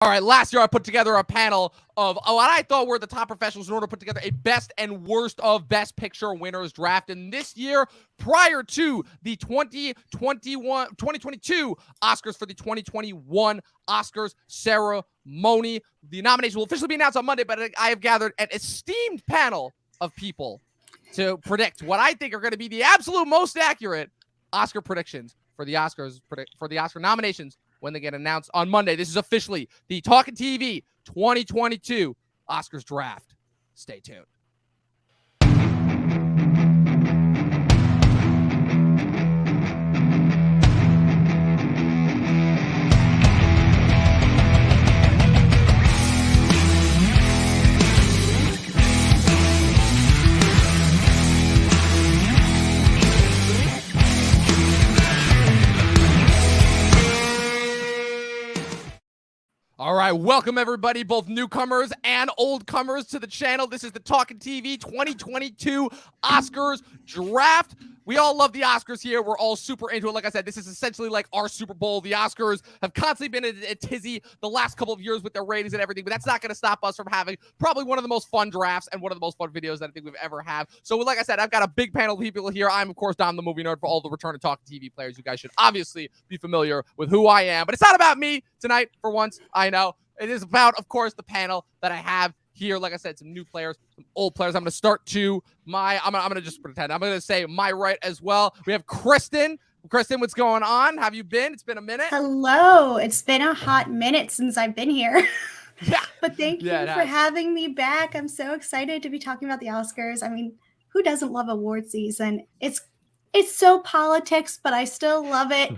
All right, last year I put together a panel of what I thought were the top professionals in order to put together a best and worst of Best Picture winners draft. And this year, prior to the 2022 Oscars for the 2021 Oscars ceremony, the nominations will officially be announced on Monday, but I have gathered an esteemed panel of people to predict what I think are going to be the absolute most accurate Oscar predictions for the Oscars, for the Oscar nominations when they get announced on Monday. This is officially the Talking TV 2022 Oscars draft. Stay tuned. All right, welcome everybody, both newcomers and oldcomers to the channel. This is the Talking TV 2022 Oscars draft. We all love the Oscars here. We're all super into it. Like I said, this is essentially like our Super Bowl. The Oscars have constantly been a tizzy the last couple of years with their ratings and everything, but that's not going to stop us from having probably one of the most fun drafts and one of the most fun videos that I think we've ever had. So like I said, I've got a big panel of people here. I'm, of course, Dom the Movie Nerd for all the return to Talking TV players. You guys should obviously be familiar with who I am, but it's not about me tonight for once. I know. It is about, of course, the panel that I have here. Like I said, some new players, some old players. I'm going to start to I'm going to just pretend. I'm going to say my right as well. We have Kristen. Kristen, what's going on? How have you been? It's been a minute. Hello. It's been a hot minute since I've been here. Yeah. But thank you for having me back. I'm so excited to be talking about the Oscars. I mean, who doesn't love award season? It's so politics, but I still love it.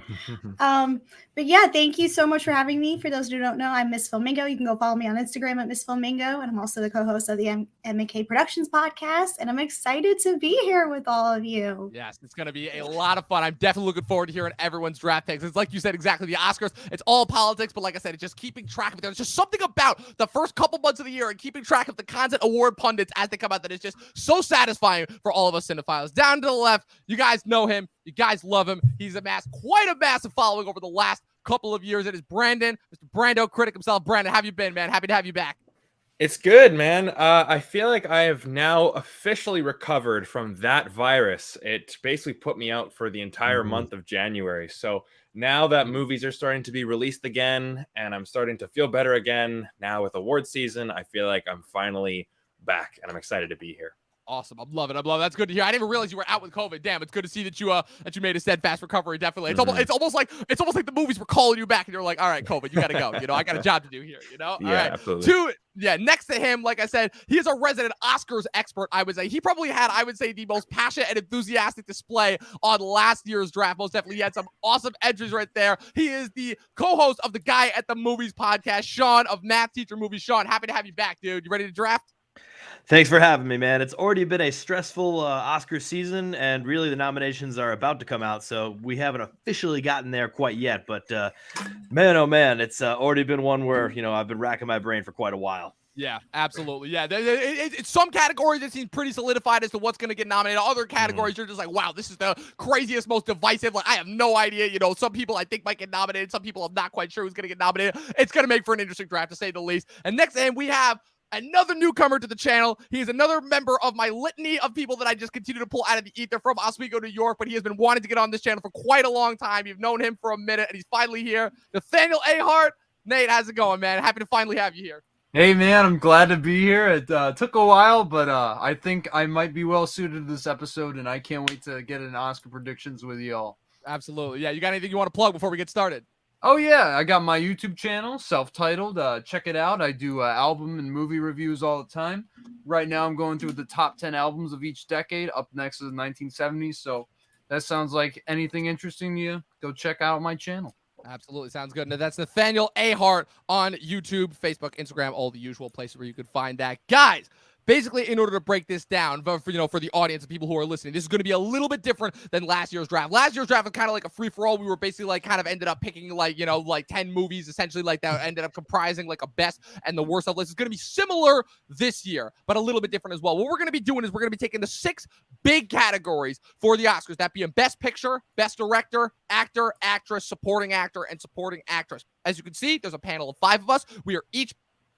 But yeah, thank you so much for having me. For those who don't know, I'm Miss Flamingo. You can go follow me on Instagram at Miss Flamingo, and I'm also the co-host of the M&K Productions podcast, and I'm excited to be here with all of you. Yes, it's going to be a lot of fun. I'm definitely looking forward to hearing everyone's draft picks. It's like you said, exactly, the Oscars, it's all politics, but like I said, it's just keeping track of it. There's just something about the first couple months of the year and keeping track of the content award pundits as they come out that is just so satisfying for all of us cinephiles. Down to the left, you guys know him. You guys love him. He's amassed quite a massive following over the last couple of years. It is Brandon, Mr. Brando critic himself. Brandon, how have you been, man? Happy to have you back. It's good, man. I feel like I have now officially recovered from that virus. It basically put me out for the entire month of January. So now that movies are starting to be released again and I'm starting to feel better again, now with award season, I feel like I'm finally back and I'm excited to be here. Awesome. I'm loving it. That's good to hear. I didn't even realize you were out with COVID. Damn, it's good to see that you made a steadfast recovery. Definitely. It's almost like the movies were calling you back and you're like, all right, COVID, you got to go. You know, I got a job to do here, you know? Yeah, all right. absolutely. Next to him, like I said, he is a resident Oscars expert, I would say. He probably had, I would say, the most passionate and enthusiastic display on last year's draft. Most definitely. He had some awesome entries right there. He is the co-host of the Guy at the Movies podcast, Sean of Math Teacher Movies. Sean, happy to have you back, dude. You ready to draft? Thanks for having me, man. It's already been a stressful Oscar season, and really the nominations are about to come out, so we haven't officially gotten there quite yet. But man, oh man, it's already been one where, you know, I've been racking my brain for quite a while. Yeah, absolutely. Yeah, it's some categories that seem pretty solidified as to what's going to get nominated. Other categories, you're just like, wow, this is the craziest, most divisive. Like, I have no idea. You know, some people I think might get nominated. Some people I'm not quite sure who's going to get nominated. It's going to make for an interesting draft, to say the least. And next to him, we have another newcomer to the channel. He is another member of my litany of people that I just continue to pull out of the ether from Oswego, New York, but he has been wanting to get on this channel for quite a long time. You've known him for a minute, and he's finally here. Nathaniel Ahart. Nate, how's it going, man? Happy to finally have you here. Hey, man, I'm glad to be here. It took a while, but I think I might be well suited to this episode, and I can't wait to get an Oscar predictions with y'all. Absolutely. Yeah, you got anything you want to plug before we get started? Oh, yeah, I got my YouTube channel, self-titled. Check it out. I do album and movie reviews all the time. Right now, I'm going through the top 10 albums of each decade. Up next is the 1970s, so that sounds like anything interesting to you. Go check out my channel. Absolutely. Sounds good. Now, that's Nathaniel Ahart on YouTube, Facebook, Instagram, all the usual places where you could find that. Guys, basically, in order to break this down, but for the audience and people who are listening, this is going to be a little bit different than last year's draft. Last year's draft was kind of like a free for all. We were basically like kind of ended up picking like 10 movies essentially like that ended up comprising like a best and the worst of list. It's going to be similar this year, but a little bit different as well. What we're going to be doing is we're going to be taking the 6 big categories for the Oscars, that being Best Picture, Best Director, Actor, Actress, Supporting Actor, and Supporting Actress. As you can see, there's a panel of 5 of us. We are each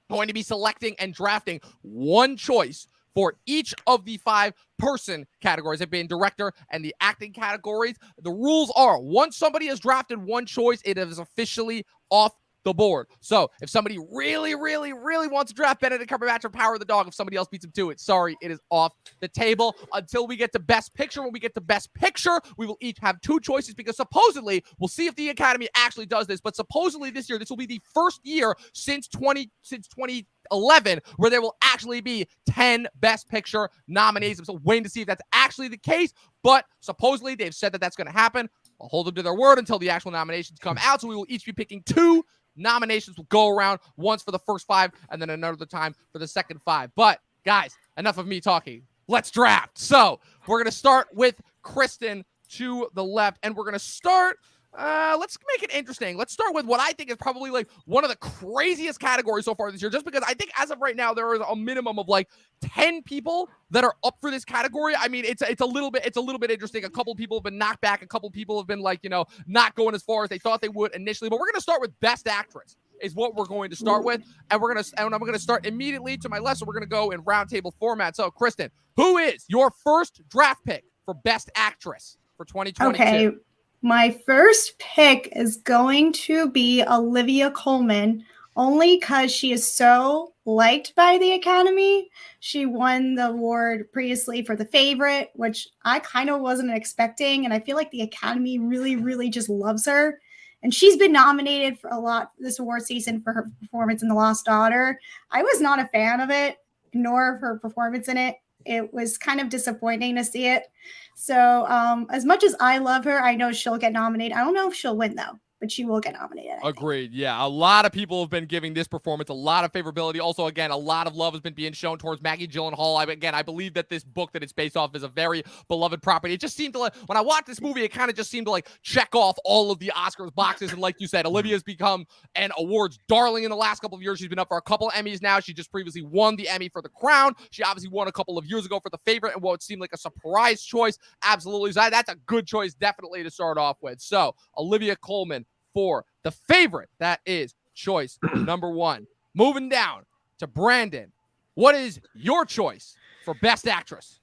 going to be selecting and drafting one choice for each of the 5 person categories, it being director and the acting categories. The rules are, once somebody has drafted one choice, it is officially off the board. So if somebody really, really, really wants to draft Benedict Cumberbatch or Power of the Dog, if somebody else beats him to it, sorry, it is off the table until we get to Best Picture. When we get to Best Picture, we will each have 2 choices because supposedly, we'll see if the Academy actually does this, but supposedly this year, this will be the first year since 2011 where there will actually be 10 Best Picture nominees. I'm still waiting to see if that's actually the case, but supposedly they've said that that's going to happen. I'll hold them to their word until the actual nominations come out, so we will each be picking 2 nominations. Will go around, once for the first 5 and then another time for the second 5. But guys, enough of me talking. Let's draft. So we're going to start with Kristen to the left, and we're going to start let's make it interesting. Let's start with what I think is probably like one of the craziest categories so far this year, just because I think as of right now, there is a minimum of like 10 people that are up for this category. I mean, it's a little bit interesting. A couple people have been knocked back. A couple people have been like, not going as far as they thought they would initially, but we're going to start with Best Actress is what we're going to start with. And I'm going to start immediately to my left. So we're going to go in roundtable format. So Kristen, who is your first draft pick for Best Actress for 2022? Okay. My first pick is going to be Olivia Colman, only because she is so liked by the Academy. She won the award previously for The Favorite, which I kind of wasn't expecting. And I feel like the Academy really, really just loves her. And she's been nominated for a lot this award season for her performance in The Lost Daughter. I was not a fan of it, nor of her performance in it. It was kind of disappointing to see it. So as much as I love her, I know she'll get nominated. I don't know if she'll win, though, but she will get nominated. Agreed. Yeah, a lot of people have been giving this performance a lot of favorability. Also, again, a lot of love has been being shown towards Maggie Gyllenhaal. I believe that this book that it's based off is a very beloved property. It just seemed to, like, when I watched this movie, it kind of just seemed to like check off all of the Oscars boxes. And like you said, Olivia's become an awards darling in the last couple of years. She's been up for a couple of Emmys now. She just previously won the Emmy for The Crown. She obviously won a couple of years ago for The Favorite, and what seemed like a surprise choice. Absolutely. So that's a good choice, definitely, to start off with. So Olivia Colman for The Favorite. That is choice number 1. Moving down to Brandon. What is your choice for Best Actress?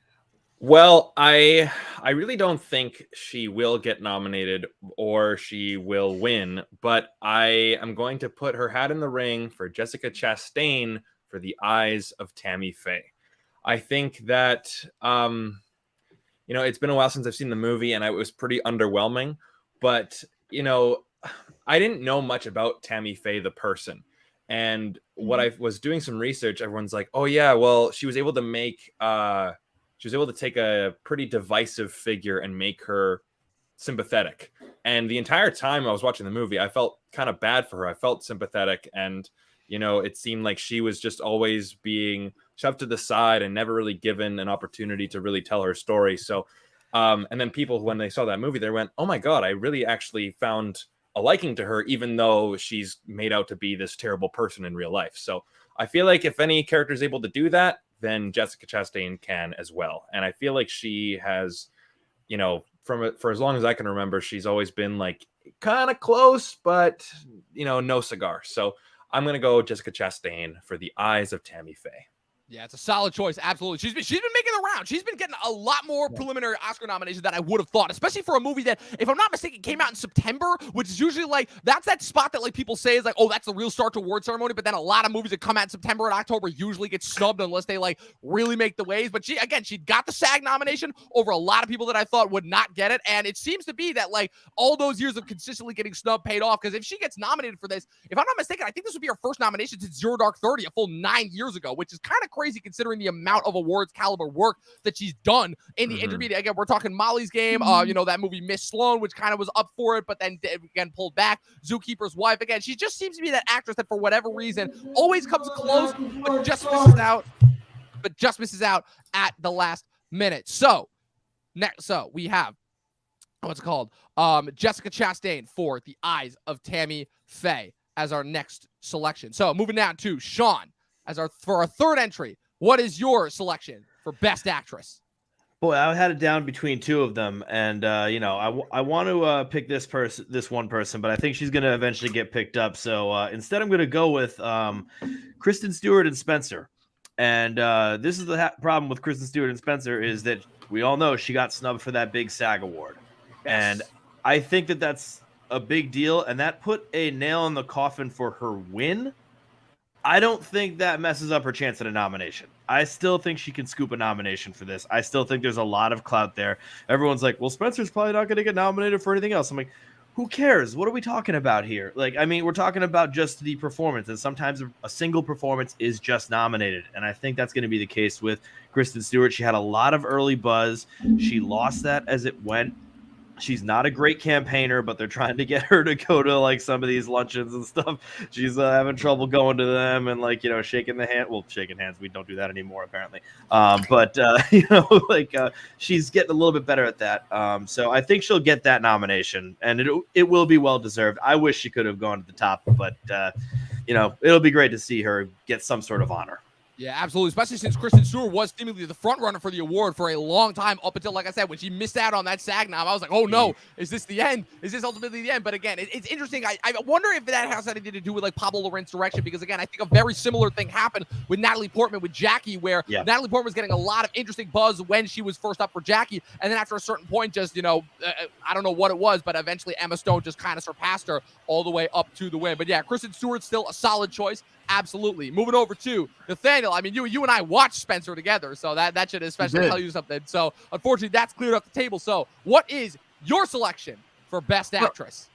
Well, I really don't think she will get nominated or she will win, but I am going to put her hat in the ring for Jessica Chastain for The Eyes of Tammy Faye. I think that, it's been a while since I've seen the movie and it was pretty underwhelming, but, I didn't know much about Tammy Faye, the person. And what I was doing some research, everyone's like, oh yeah, well, she was able to take a pretty divisive figure and make her sympathetic. And the entire time I was watching the movie, I felt kind of bad for her. I felt sympathetic. And, it seemed like she was just always being shoved to the side and never really given an opportunity to really tell her story. So, and then people, when they saw that movie, they went, oh my God, I really actually found a liking to her, even though she's made out to be this terrible person in real life. So I feel like if any character is able to do that, then Jessica Chastain can as well. And I feel like she has, for as long as I can remember, she's always been like kind of close, but no cigar. So I'm going to go Jessica Chastain for The Eyes of Tammy Faye. Yeah, it's a solid choice. Absolutely. She's been making the round. She's been getting a lot more preliminary Oscar nominations than I would have thought, especially for a movie that, if I'm not mistaken, came out in September, which is usually like, that's that spot that like people say is like, oh, that's the real start to award ceremony. But then a lot of movies that come out in September and October usually get snubbed unless they like really make the waves. But she got the SAG nomination over a lot of people that I thought would not get it. And it seems to be that like all those years of consistently getting snubbed paid off. Because if she gets nominated for this, if I'm not mistaken, I think this would be her first nomination since Zero Dark 30, a full 9 years ago, which is kind of crazy considering the amount of awards caliber work that she's done in the intermediate. Again, we're talking Molly's Game, that movie Miss Sloane, which kind of was up for it, but then again pulled back. Zookeeper's Wife. Again, she just seems to be that actress that for whatever reason always comes close, but just misses out. but just misses out at the last minute. So we have what's it called? Jessica Chastain for The Eyes of Tammy Faye as our next selection. So moving down to Sean for our third entry. What is your selection for Best Actress? Boy, I had it down between two of them, and I want to pick this one person, but I think she's going to eventually get picked up. So instead, I'm going to go with Kristen Stewart and Spencer. And this is the problem with Kristen Stewart and Spencer is that we all know she got snubbed for that big SAG award, and I think that that's a big deal, and that put a nail in the coffin for her win. I don't think that messes up her chance at a nomination. I still think she can scoop a nomination for this. I still think there's a lot of clout there. Everyone's like, well, Spencer's probably not going to get nominated for anything else. I'm like, who cares? What are we talking about here? Like, I mean, we're talking about just the performance, and sometimes a single performance is just nominated. And I think that's going to be the case with Kristen Stewart. She had a lot of early buzz. She lost that as it went. She's not a great campaigner, but they're trying to get her to go to like some of these luncheons and stuff. She's having trouble going to them and like, shaking the hand. Well, shaking hands. We don't do that anymore, apparently. But she's getting a little bit better at that. So I think she'll get that nomination, and it will be well deserved. I wish she could have gone to the top, but it'll be great to see her get some sort of honor. Yeah, absolutely. Especially since Kristen Stewart was seemingly the front runner for the award for a long time up until, like I said, when she missed out on that SAG nom. I was like, oh no, is this the end? Is this ultimately the end? But again, it's interesting. I wonder if that has anything to do with like Pablo Larraín's direction, because again, I think a very similar thing happened with Natalie Portman with Jackie, where Natalie Portman was getting a lot of interesting buzz when she was first up for Jackie. And then after a certain point, just, I don't know what it was, but eventually Emma Stone just kind of surpassed her all the way up to the win. But yeah, Kristen Stewart's still a solid choice. Absolutely. Moving over to Nathaniel. I mean, you and I watched Spencer together, so that should especially tell you something. So unfortunately, that's cleared up the table. So what is your selection for Best Actress?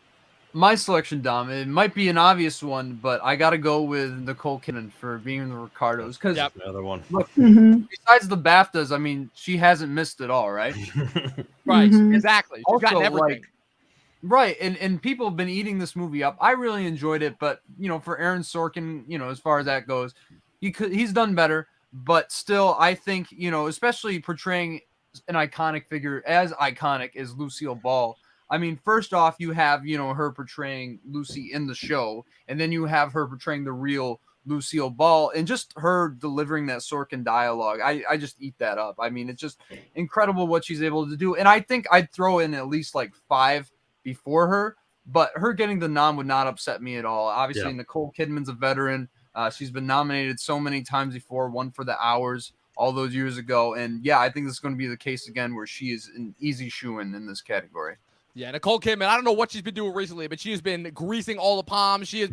My selection, Dom, it might be an obvious one, but I got to go with Nicole Kidman for being in the Ricardos. Because another one. Look, besides the BAFTAs, I mean, she hasn't missed it all, right? Right, exactly. She's Also, gotten everything. Right, and people have been eating this movie up. I really enjoyed it, but for Aaron Sorkin, as far as that goes, he's done better. But still, I think especially portraying an iconic figure as iconic as Lucille Ball. I mean, first off, you have her portraying Lucy in the show, and then you have her portraying the real Lucille Ball, and just her delivering that Sorkin dialogue. I just eat that up. I mean, it's just incredible what she's able to do, and I think I'd throw in at least like 5 before her, but her getting the nom would not upset me at all. Obviously, Nicole Kidman's a veteran. She's been nominated so many times before, won for The Hours all those years ago. And yeah, I think this is going to be the case again, where she is an easy shoo-in in this category. Yeah, Nicole Kidman, I don't know what she's been doing recently, but she has been greasing all the palms. She has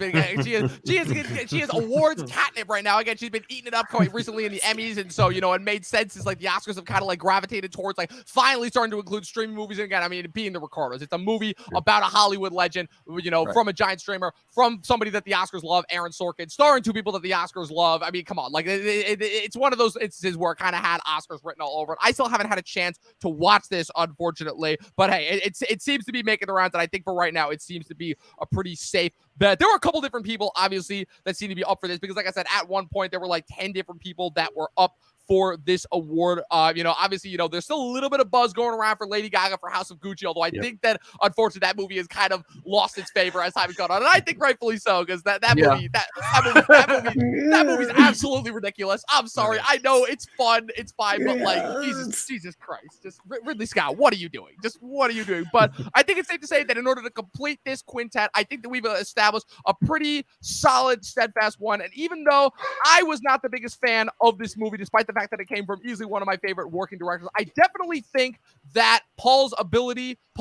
awards catnip right now. Again, she's been eating it up quite recently in the Emmys, and so, it made sense as like the Oscars have kind of like gravitated towards like finally starting to include streaming movies. And again, I mean, being the Ricardos, it's a movie about a Hollywood legend, from a giant streamer, from somebody that the Oscars love, Aaron Sorkin, starring 2 people that the Oscars love. I mean, come on, like it's one of those instances where it kind of had Oscars written all over it. I still haven't had a chance to watch this, unfortunately, but hey, it seems to be making the rounds, and I think for right now it seems to be a pretty safe bet. There were a couple different people obviously that seem to be up for this, because like I said, at one point there were like 10 different people that were up for this award. Obviously, there's still a little bit of buzz going around for Lady Gaga for House of Gucci, although I think that unfortunately that movie has kind of lost its favor as time has gone on, and I think rightfully so, because that movie's absolutely ridiculous. I'm sorry, I know it's fun, it's fine, but like Jesus Christ, just Ridley Scott, what are you doing? Just what are you doing? But I think it's safe to say that in order to complete this quintet, I think that we've established a pretty solid, steadfast one. And even though I was not the biggest fan of this movie, despite the fact that it came from easily one of my favorite working directors, I definitely think that Paul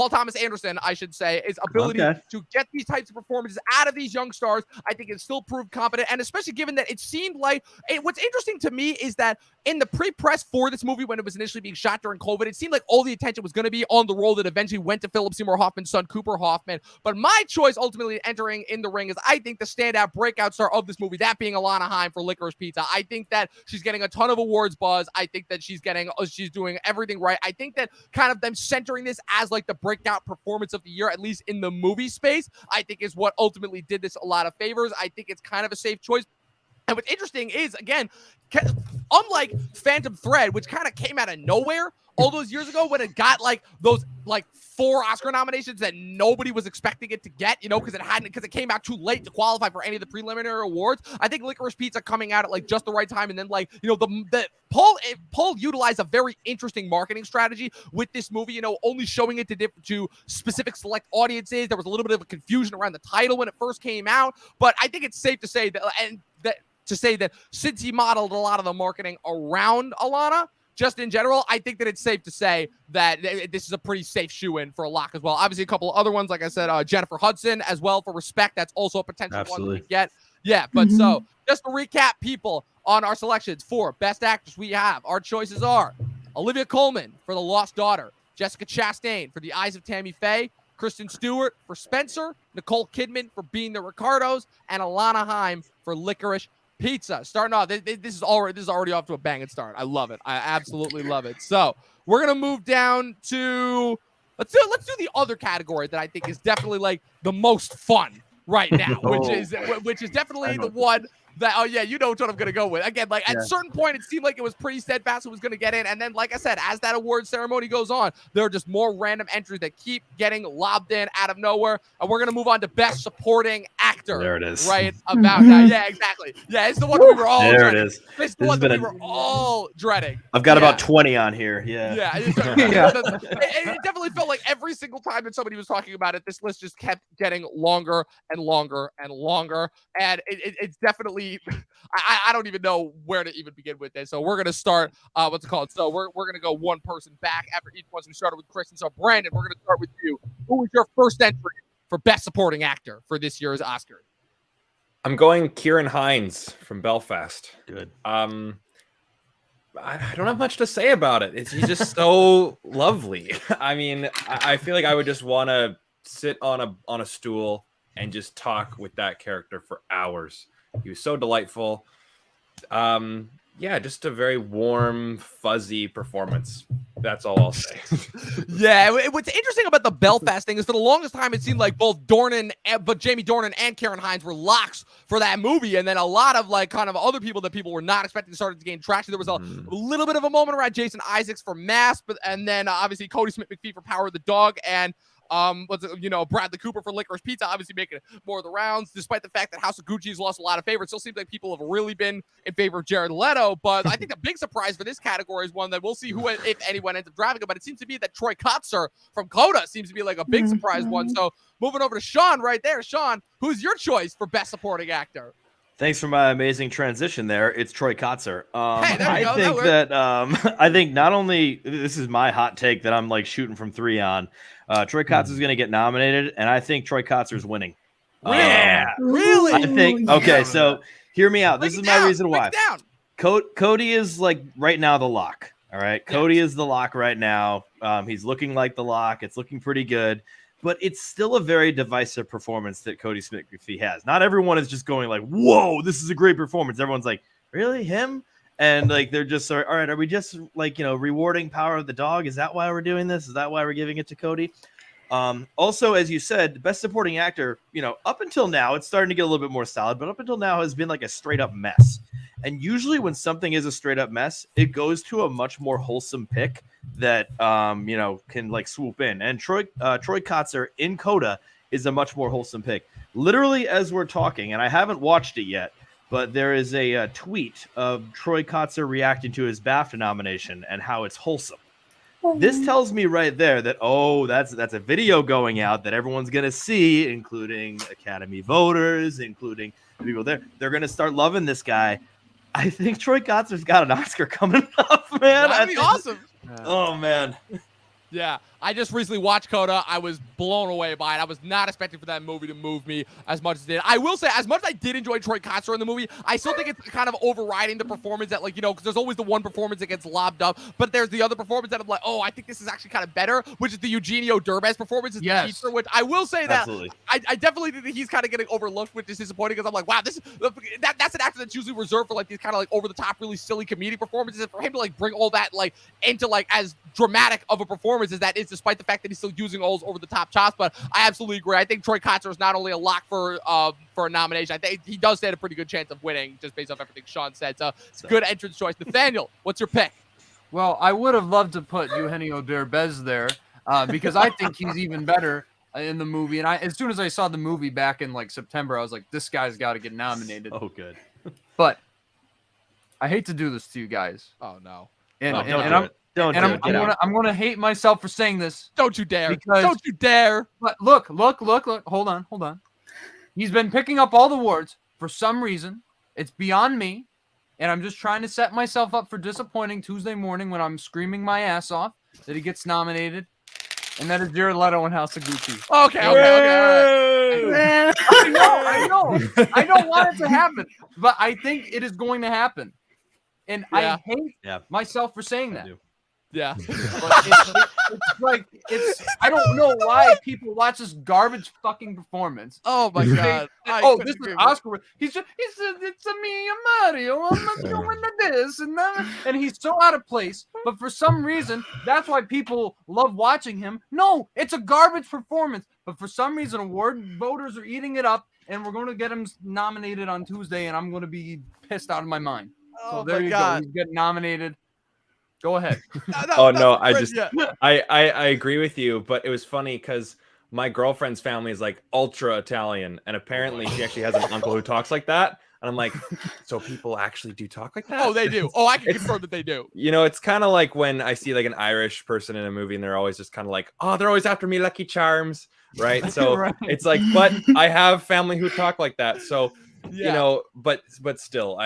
Thomas Anderson, I should say, his ability to get these types of performances out of these young stars, I think it still proved competent. And especially given that it seemed like, what's interesting to me is that in the pre-press for this movie, when it was initially being shot during COVID, it seemed like all the attention was going to be on the role that eventually went to Philip Seymour Hoffman's son, Cooper Hoffman. But my choice ultimately entering in the ring is, I think, the standout breakout star of this movie, that being Alana Haim for Licorice Pizza. I think that she's getting a ton of awards buzz. I think that she's doing everything right. I think that kind of them centering this as like the breakout performance of the year, at least in the movie space, I think is what ultimately did this a lot of favors. I think it's kind of a safe choice. And what's interesting is, again, unlike Phantom Thread, which kind of came out of nowhere all those years ago when it got like those like 4 Oscar nominations that nobody was expecting it to get, because it came out too late to qualify for any of the preliminary awards. I think Licorice Pizza coming out at like just the right time, and then like the Paul utilized a very interesting marketing strategy with this movie, only showing it to specific select audiences. There was a little bit of a confusion around the title when it first came out, but I think it's safe to say that since he modeled a lot of the marketing around Alana, just in general, I think that it's safe to say that this is a pretty safe shoe-in for a lock as well. Obviously, a couple of other ones, like I said, Jennifer Hudson as well for Respect. That's also a potential one that we get. Yeah, but so just to recap, people, on our selections for Best Actress, we have our choices are Olivia Colman for The Lost Daughter, Jessica Chastain for The Eyes of Tammy Faye, Kristen Stewart for Spencer, Nicole Kidman for Being the Ricardos, and Alana Haim for Licorice Pizza. Starting off, this is already off to a banging start. I love it. I absolutely love it. So we're gonna move down to let's do the other category that I think is definitely like the most fun right now, which is definitely the one that you know what I'm gonna go with. Again, like at a certain point, it seemed like it was pretty steadfast who was gonna get in, and then like I said, as that award ceremony goes on, there are just more random entries that keep getting lobbed in out of nowhere. And we're gonna move on to Best Supporting Actor. There it is. Right about now. Yeah, exactly. Yeah, it's the one we were all there dreading. It is. It's the one that we were all dreading. I've got about 20 on here. Yeah. It definitely felt like every single time that somebody was talking about it, this list just kept getting longer and longer and longer. And it's definitely I don't even know where to even begin with this. So we're gonna start what's it called? So we're gonna go one person back after each one. So we started with Kristen. So Brandon, we're gonna start with you. Who was your first entry for Best Supporting Actor for this year's Oscar? I'm going Kieran Hines from Belfast. Good. I don't have much to say about it. He's just so lovely. I mean, I feel like I would just want to sit on a stool and just talk with that character for hours. He was so delightful. Just a very warm, fuzzy performance. That's all I'll say. What's interesting about the Belfast thing is for the longest time it seemed like both Jamie Dornan and Kieran Hines were locks for that movie, and then a lot of like kind of other people that people were not expecting started to gain traction. There was a little bit of a moment around Jason Isaacs for Mask, and then obviously Cody Smith-McPhee for Power of the Dog, and Bradley Cooper for Licorice Pizza, obviously making more of the rounds, despite the fact that House of Gucci has lost a lot of favor. It still seems like people have really been in favor of Jared Leto. But I think the big surprise for this category is one that we'll see who, if anyone, ends up driving it. But it seems to be that Troy Kotsur from Coda seems to be like a big surprise one. So moving over to Sean right there. Sean, who's your choice for Best Supporting Actor? Thanks for my amazing transition there. It's Troy Kotsur. I think not only this is my hot take that I'm like shooting from 3 on. Troy Kotsur is going to get nominated, and I think Troy Kotsur is winning. Really? I think. Okay, so hear me out. This is my reason why. Cody is like right now the lock. All right, Cody is the lock right now. He's looking like the lock. It's looking pretty good. But it's still a very divisive performance that Cody Smith-McPhee has. Not everyone is just going like, whoa, this is a great performance. Everyone's like, really, him? And like they're just all right, are we just like, rewarding Power of the Dog? Is that why we're doing this? Is that why we're giving it to Cody? Also, as you said, Best Supporting Actor, up until now, it's starting to get a little bit more solid, but up until now has been like a straight up mess. And usually when something is a straight up mess, it goes to a much more wholesome pick that, can like swoop in. And Troy Kotsur in Coda is a much more wholesome pick. Literally as we're talking, and I haven't watched it yet, but there is a tweet of Troy Kotsur reacting to his BAFTA nomination and how it's wholesome. This tells me right there that, that's a video going out that everyone's going to see, including Academy voters, including the people there. They're going to start loving this guy. I think Troy Kotsur's got an Oscar coming up, man. That'd be awesome. Oh, man. Yeah, I just recently watched Coda. I was blown away by it. I was not expecting for that movie to move me as much as it did. I will say, as much as I did enjoy Troy Kotsur in the movie, I still think it's kind of overriding the performance that, like, because there's always the one performance that gets lobbed up, but there's the other performance that I'm like, I think this is actually kind of better, which is the Eugenio Derbez performance as the teacher, which I will say that I definitely think that he's kind of getting overlooked, which is disappointing because I'm like, wow, that's an actor that's usually reserved for like these kind of like over the top, really silly comedic performances. And for him to like bring all that like into like as dramatic of a performance as that is, despite the fact that he's still using all those over-the-top chops. But I absolutely agree. I think Troy Kotsur is not only a lock for a nomination, I think he does stand a pretty good chance of winning just based off everything Sean said. So it's a good entrance choice. Nathaniel, what's your pick? Well, I would have loved to put Eugenio Derbez there because I think he's even better in the movie. And as soon as I saw the movie back in like September, I was like, this guy's got to get nominated. Oh, good. But I hate to do this to you guys. Oh, no. And, No, and, don't and do I'm, it. Don't and do it. Get out. I'm gonna hate myself for saying this. Don't you dare. Because- Don't you dare. But look. Hold on. He's been picking up all the awards for some reason. It's beyond me. And I'm just trying to set myself up for disappointing Tuesday morning when I'm screaming my ass off that he gets nominated. And that is Jared Leto and House of Gucci. Okay, all right. I know. I don't want it to happen. But I think it is going to happen. And Yeah. I hate myself for saying that. Yeah. But it's like I don't know why people watch this garbage fucking performance. Oh my God. This is Oscar. He said it's a me and Mario. I'm not doing this and that, and he's so out of place. But for some reason, that's why people love watching him. No, it's a garbage performance. But for some reason, award voters are eating it up, and we're going to get him nominated on Tuesday, and I'm going to be pissed out of my mind. So there you go. He's getting nominated. Go ahead. I agree with you, but it was funny because my girlfriend's family is like ultra Italian, and apparently she actually has an uncle who talks like that. And I'm like, so people actually do talk like that? Oh, they do. Oh, I can confirm that they do. You know, it's kind of like when I see like an Irish person in a movie and they're always just kind of like, oh, they're always after me, Lucky Charms, right? So Right. It's like, but I have family who talk like that. So, Yeah. you know, but still,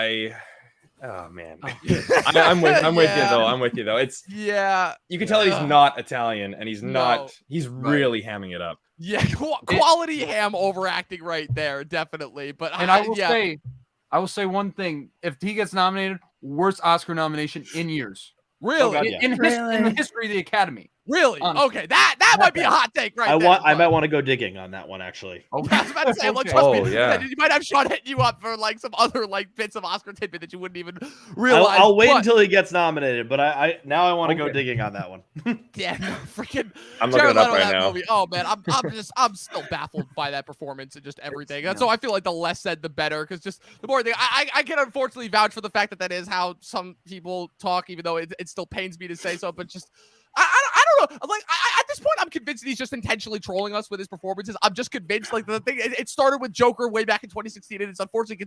oh man, I'm with you though. I'm with you though. It's you can tell he's not Italian, and he's not. He's really hamming it up. Yeah, quality ham overacting right there, definitely. But I will say one thing: if he gets nominated, worst Oscar nomination in years. Really, in the history of the Academy. Really? Honestly. Okay, that might be a hot take, right? I might want to go digging on that one, actually. Okay. I was about to say, Okay. trust me, you might have Sean hitting you up for like some other like bits of Oscar tidbit that you wouldn't even realize. I'll wait until he gets nominated, but I want to go digging on that one. Yeah, freaking. I'm looking it up right now. Movie. Oh man, I'm still baffled by that performance and just everything. And so I feel like the less said, the better, because just the more thing, I can unfortunately vouch for the fact that is how some people talk, even though it still pains me to say so. But just. I don't know. Like at this point, I'm convinced he's just intentionally trolling us with his performances. I'm just convinced. Like the thing, it started with Joker way back in 2016, and it's unfortunately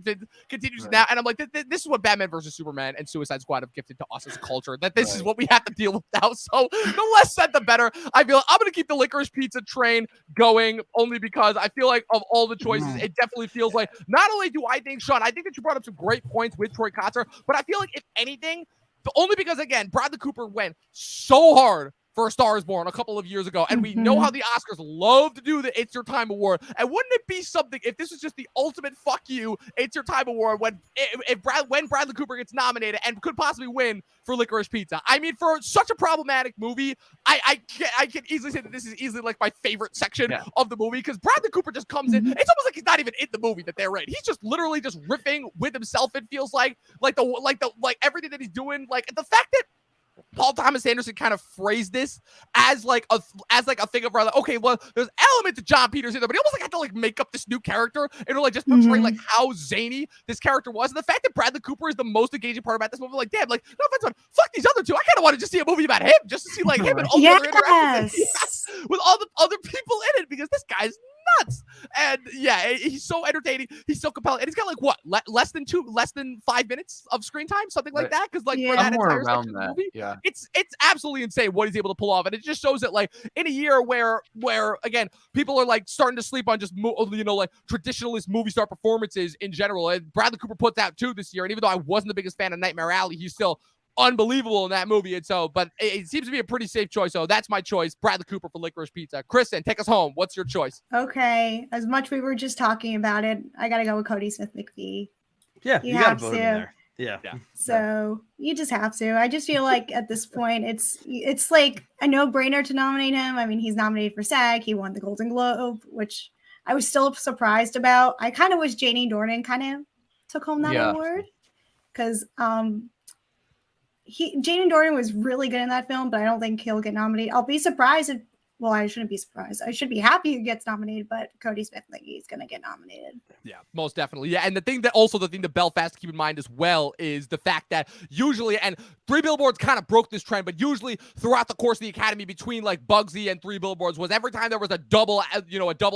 continues now. And I'm like, this is what Batman versus Superman and Suicide Squad have gifted to us as a culture. That this is what we have to deal with now. So the less said, the better. I feel I'm gonna keep the Licorice Pizza train going only because I feel like of all the choices, it definitely feels like not only do I think Sean, I think that you brought up some great points with Troy Kotsur, but I feel like if anything. Only because, again, Bradley Cooper went so hard for A Star is Born a couple of years ago, and we know how the Oscars love to do the It's Your Time award. And wouldn't it be something if this was just the ultimate fuck you, It's Your Time award when Bradley Cooper gets nominated and could possibly win for Licorice Pizza? I mean, for such a problematic movie, I can easily say that this is easily like my favorite section of the movie, because Bradley Cooper just comes in. It's almost like he's not even in the movie that they're in. He's just literally just riffing with himself. It feels like everything that he's doing, like the fact that Paul Thomas Anderson kind of phrased this as like a thing of rather, okay, well, there's elements of John Peters in there, but he almost like had to like make up this new character and like just portray like how zany this character was. And the fact that Bradley Cooper is the most engaging part about this movie, like, damn, like, no offense, but fuck these other two. I kind of want to just see a movie about him, just to see like him and all the other interactions with all the other people in it, because this guy's nuts. And yeah, he's so entertaining, he's so compelling, and he's got like what, less than 5 minutes of screen time, something like that, because like for that entire section of the movie, it's absolutely insane what he's able to pull off. And it just shows that like in a year where again people are like starting to sleep on just like traditionalist movie star performances in general, and Bradley Cooper puts out 2 this year, and even though I wasn't the biggest fan of Nightmare Alley, he's still unbelievable in that movie. And so, but it seems to be a pretty safe choice. So that's my choice, Bradley Cooper for Licorice Pizza. Kristen, take us home. What's your choice? Okay, as much we were just talking about it, I gotta go with Cody Smith McPhee. Yeah, you gotta vote him in there. Yeah. So you just have to. I just feel like at this point, it's like a no-brainer to nominate him. I mean, he's nominated for SAG. He won the Golden Globe, which I was still surprised about. I kind of wish Janie Dornan kind of took home that award, because Jaden Dornan was really good in that film, but I don't think he'll get nominated. I'll be surprised if, well, I shouldn't be surprised. I should be happy he gets nominated, but Cody Smith, like, he's going to get nominated. Yeah, most definitely. Yeah, and the thing that Belfast to keep in mind as well is the fact that usually, and Three Billboards kind of broke this trend, but usually throughout the course of the Academy between like Bugsy and Three Billboards was every time there was a double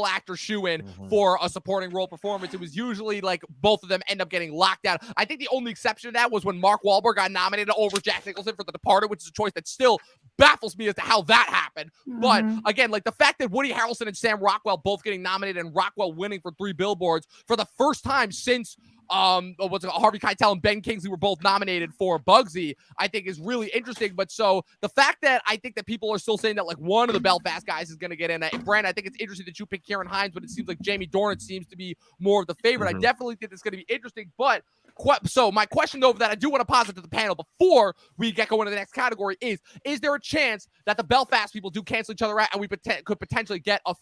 actor shoe-in for a supporting role performance, it was usually like both of them end up getting locked out. I think the only exception to that was when Mark Wahlberg got nominated over Jack Nicholson for The Departed, which is a choice that still baffles me as to how that happened. But again, like the fact that Woody Harrelson and Sam Rockwell both getting nominated and Rockwell winning for Three Billboards for the first time since Harvey Keitel and Ben Kingsley were both nominated for Bugsy, I think is really interesting. But so the fact that I think that people are still saying that like one of the Belfast guys is going to get in, Brand, I think it's interesting that you pick Kieran Hines, but it seems like Jamie Dornan seems to be more of the favorite. I definitely think it's going to be interesting, but so my question over that I do want to posit to the panel before we get going to the next category is there a chance that the Belfast people do cancel each other out and we could potentially get a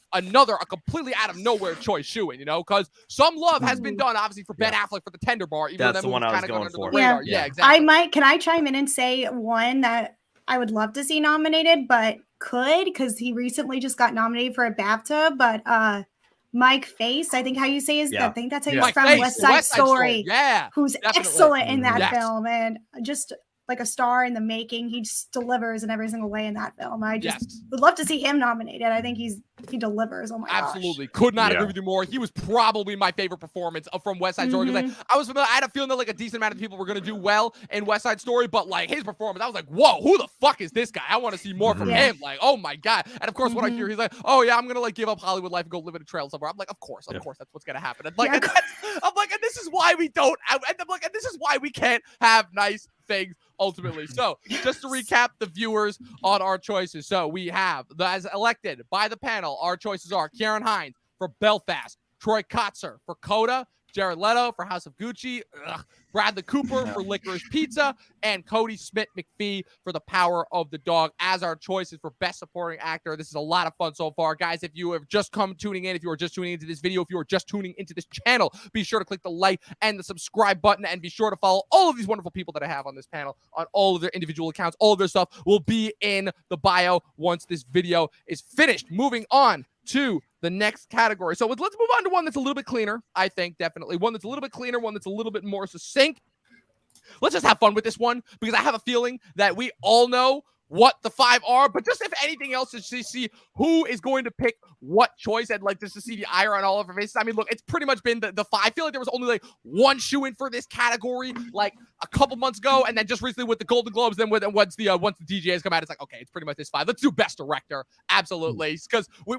completely out of nowhere choice shoe-in, you know, because some love has been done obviously for Ben Affleck for the Tender Bar, even That's though the one I was going under for. the radar. Yeah, exactly. Can I chime in and say one that I would love to see nominated, but because he recently just got nominated for a BAFTA, but Mike Face, I think how you say is I think that's how he's from West Side Story. Yeah, who's definitely excellent in that film and just like a star in the making. He just delivers in every single way in that film. I just would love to see him nominated. I think he delivers. Oh my gosh. Absolutely. Could not agree with you more. He was probably my favorite performance from West Side Story. Like, I had a feeling that like a decent amount of people were going to do well in West Side Story, but like his performance, I was like, whoa, who the fuck is this guy? I want to see more from him. Like, oh my God. And of course, when I hear he's like, oh yeah, I'm going to like give up Hollywood life and go live in a trail somewhere. I'm like, of course, that's what's going to happen. And like, I'm like, and this is why we don't, and I'm like, and this is why we can't have nice things ultimately. So just to recap the viewers on our choices. So we have, as elected by the panel, our choices are Kieran Hines for Belfast, Troy Kotzer for Coda, Jared Leto for House of Gucci, Bradley Cooper for Licorice Pizza, and Cody Smith McPhee for The Power of the Dog as our choices for Best Supporting Actor. This is a lot of fun so far. Guys, if you have just come tuning in, if you are just tuning into this video, if you are just tuning into this channel, be sure to click the like and the subscribe button, and be sure to follow all of these wonderful people that I have on this panel on all of their individual accounts. All of their stuff will be in the bio once this video is finished. Moving on to the next category. So let's move on to one that's a little bit cleaner, I think, definitely. One that's a little bit cleaner, one that's a little bit more succinct. Let's just have fun with this one, because I have a feeling that we all know what the five are, but just if anything else, is to see who is going to pick what choice, and like just to see the ire on all of our faces. I mean, look, it's pretty much been the five. I feel like there was only like one shoe-in for this category like a couple months ago, and then just recently with the Golden Globes, then once the DJs come out, it's like, okay, it's pretty much this five. Let's do Best Director, absolutely, because we're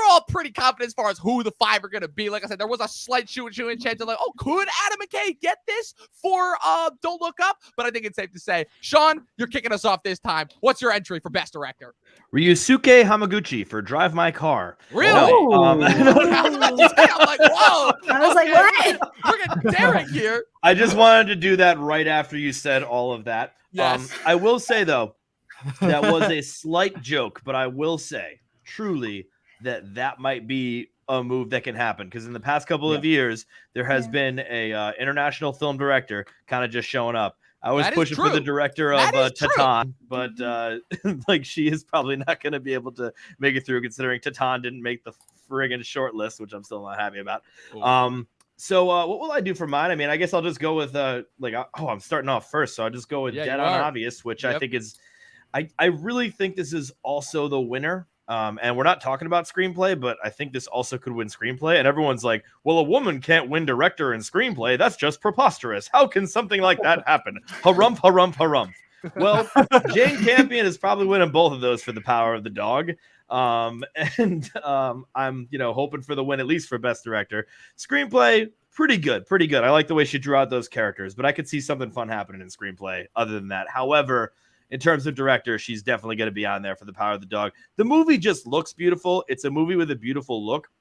all pretty confident as far as who the five are going to be. Like I said, there was a slight shoe-in chance of like, oh, could Adam McKay get this for Don't Look Up? But I think it's safe to say, Sean, you're kicking us off this time. What's your entry for Best Director? Ryusuke Hamaguchi for Drive My Car. Really? No, I was about to say, I'm like, whoa. I was like, what? We're getting daring here. I just wanted to do that right after you said all of that. Yes. I will say, though, that was a slight joke, but I will say truly that might be a move that can happen, because in the past couple of years, there has been a international film director kind of just showing up. I was pushing for the director of Titan, but like she is probably not going to be able to make it through, considering Titan didn't make the friggin' short list, which I'm still not happy about. So what will I do for mine? I mean, I guess I'll just go with I'm starting off first, so I'll just go with Dead on Obvious, which I think is, I really think this is also the winner. And we're not talking about screenplay, but I think this also could win screenplay. And everyone's like, well, a woman can't win director and screenplay. That's just preposterous. How can something like that happen? Harumph, harumph, harumph. Well, Jane Campion is probably winning both of those for The Power of the Dog. I'm hoping for the win, at least for Best Director. Screenplay, pretty good. I like the way she drew out those characters, but I could see something fun happening in screenplay other than that. However, in terms of director, she's definitely going to be on there for The Power of the Dog. The movie just looks beautiful. It's a movie with a beautiful look.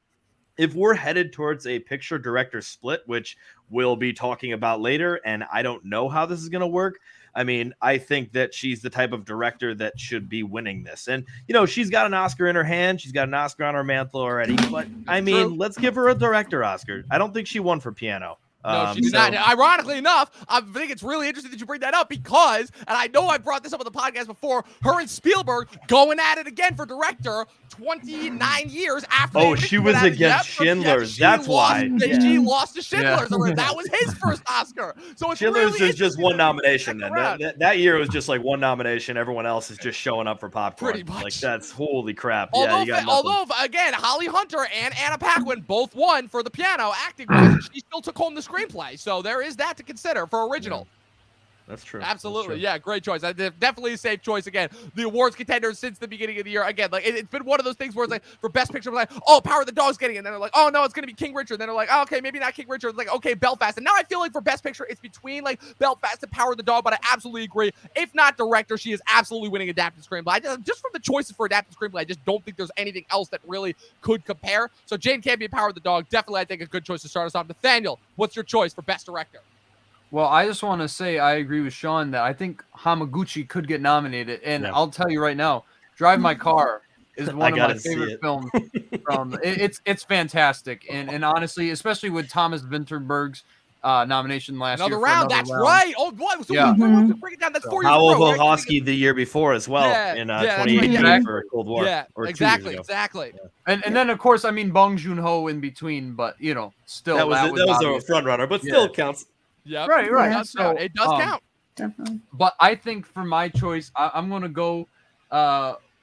If we're headed towards a picture director split, which we'll be talking about later, and I don't know how this is going to work, I mean, I think that she's the type of director that should be winning this. And, she's got an Oscar in her hand. She's got an Oscar on her mantle already. But, I mean, let's give her a director Oscar. I don't think she won for Piano. No, she did not. Ironically enough, I think it's really interesting that you bring that up because, and I know I brought this up on the podcast before, her and Spielberg going at it again for director 29 years after. Oh, she was against Schindler's. That's why. She lost to Schindler's. That was his first Oscar. So it's Schindler's really is just one nomination. Then that year it was just like one nomination. Everyone else is just showing up for popcorn. Pretty much. Like that's holy crap. Although again, Holly Hunter and Anna Paquin both won for the piano acting, she still took home the screenplay. So there is that to consider for original. Yeah. That's true. Absolutely. That's true. Yeah, great choice. Definitely a safe choice again. The awards contenders since the beginning of the year. Again, like it's been one of those things where it's like for Best Picture, we're like, oh, Power of the Dog's getting it. And then they're like, oh no, it's gonna be King Richard. And then they're like, oh, okay, maybe not King Richard. It's like, okay, Belfast. And now I feel like for Best Picture, it's between like Belfast and Power of the Dog, but I absolutely agree. If not director, she is absolutely winning adapted screenplay. Just from the choices for adapted screenplay, I just don't think there's anything else that really could compare. So Jane Campion, Power of the Dog, definitely I think a good choice to start us off. Nathaniel, what's your choice for Best Director? Well, I just want to say I agree with Sean that I think Hamaguchi could get nominated. And I'll tell you right now, Drive My Car is one of my favorite films. It's fantastic. And honestly, especially with Thomas Vinterberg's nomination last year. Another round. That's right. Oh, what? So we break it down. That's 4 years Howell in a row, Volhosky the year before as well in 2018 for Cold War. Yeah, or exactly. And then of course, I mean Bong Joon-ho in between, but still that was a front runner, but still counts. Yeah, right. It does count. Definitely. But I think for my choice, I'm going to go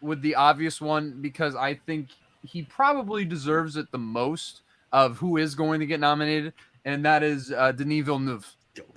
with the obvious one because I think he probably deserves it the most of who is going to get nominated, and that is Denis Villeneuve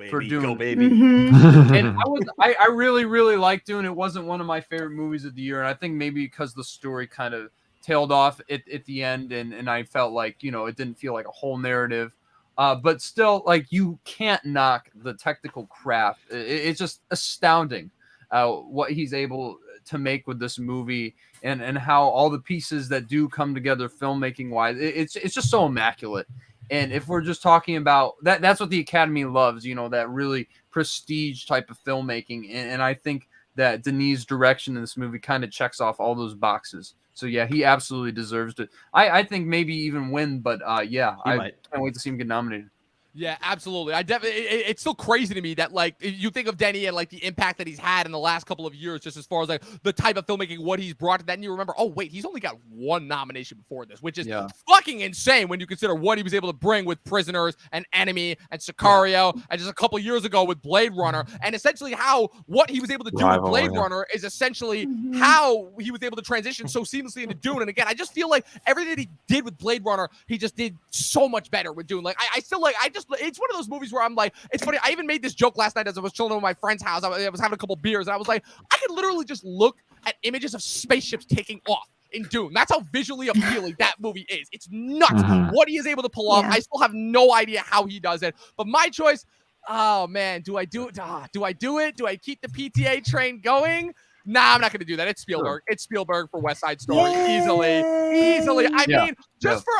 for Dune. Go, baby. And I really, really liked Dune. It wasn't one of my favorite movies of the year, and I think maybe because the story kind of tailed off at the end, and I felt like, it didn't feel like a whole narrative. But still, like, you can't knock the technical craft. It's just astounding what he's able to make with this movie and how all the pieces that do come together filmmaking wise, it's just so immaculate. And if we're just talking about that's what the Academy loves, that really prestige type of filmmaking. And I think that Denis' direction in this movie kind of checks off all those boxes. So yeah, he absolutely deserves it. I think maybe even win, but I can't wait to see him get nominated. Yeah, absolutely. I definitely. It's still crazy to me that like you think of Denny and like the impact that he's had in the last couple of years, just as far as like the type of filmmaking, what he's brought to that, and you remember, oh wait, he's only got one nomination before this, which is fucking insane when you consider what he was able to bring with Prisoners and Enemy and Sicario, and just a couple years ago with Blade Runner, and essentially how what he was able to do with Blade Runner is essentially how he was able to transition so seamlessly into Dune. And again, I just feel like everything he did with Blade Runner, he just did so much better with Dune. Like I still like it's one of those movies where I'm like, it's funny. I even made this joke last night as I was chilling at my friend's house. I was having a couple beers, and I was like, I could literally just look at images of spaceships taking off in Dune. That's how visually appealing that movie is. It's nuts what he is able to pull off. I still have no idea how he does it. But my choice, oh man, do I do it? Do I do it? Do I keep the PTA train going? Nah, I'm not going to do that. It's Spielberg. It's Spielberg for West Side Story. Easily. I mean, just for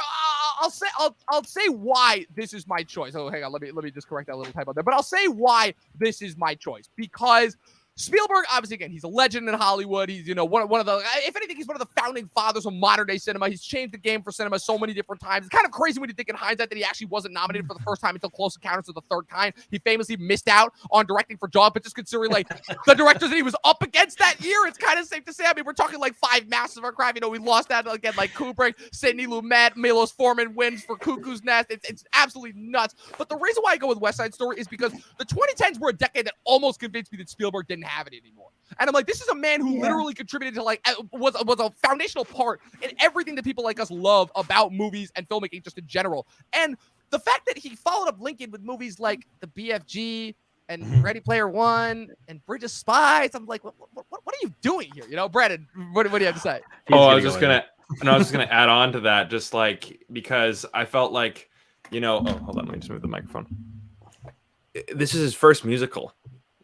I'll say why this is my choice. Oh, hang on. Let me just correct that little typo there. But I'll say why this is my choice, because Spielberg, obviously, again, he's a legend in Hollywood. He's, one of the, if anything, he's one of the founding fathers of modern day cinema. He's changed the game for cinema so many different times. It's kind of crazy when you think in hindsight that he actually wasn't nominated for the first time until Close Encounters of the Third Kind. He famously missed out on directing for Jaws, but just considering like the directors that he was up against that year, it's kind of safe to say. I mean, we're talking like five masters of our craft. We lost that again, like Kubrick, Sidney Lumet, Milos Forman wins for Cuckoo's Nest. It's absolutely nuts. But the reason why I go with West Side Story is because the 2010s were a decade that almost convinced me that Spielberg didn't have it anymore. And I'm like, this is a man who literally contributed to like was a foundational part in everything that people like us love about movies and filmmaking just in general. And the fact that he followed up Lincoln with movies like The BFG and Ready Player One and Bridge of Spies, I'm like, what are you doing here? Brandon, what do you have to say? I was just gonna add on to that, just like because I felt like, hold on, let me just move the microphone. This is his first musical.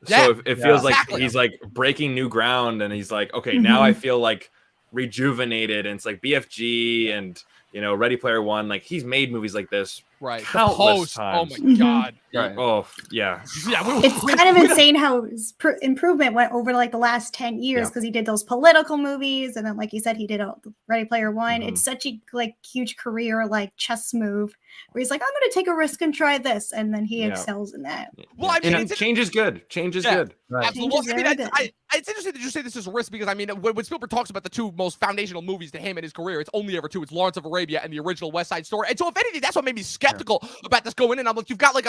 So it feels like he's like breaking new ground, and he's like, okay, now I feel like rejuvenated. And it's like BFG and Ready Player One. Like he's made movies like this Right. The Countless Post. times. Oh my God. Right. Oh yeah. Yeah. It's kind of insane how his improvement went over like the last 10 years because he did those political movies, and then like you said, he did Ready Player One. It's such a like huge career like chess move where he's like, I'm going to take a risk and try this, and then he excels in that. Well, I mean, change is good. Change is good. Right. Absolutely. Well, Change is I mean, very good. it's interesting that you say this is a risk because I mean, when Spielberg talks about the two most foundational movies to him in his career, it's only ever two. It's Lawrence of Arabia and the original West Side Story. And so, if anything, that's what made me skeptical about this going in. I'm like, you've got like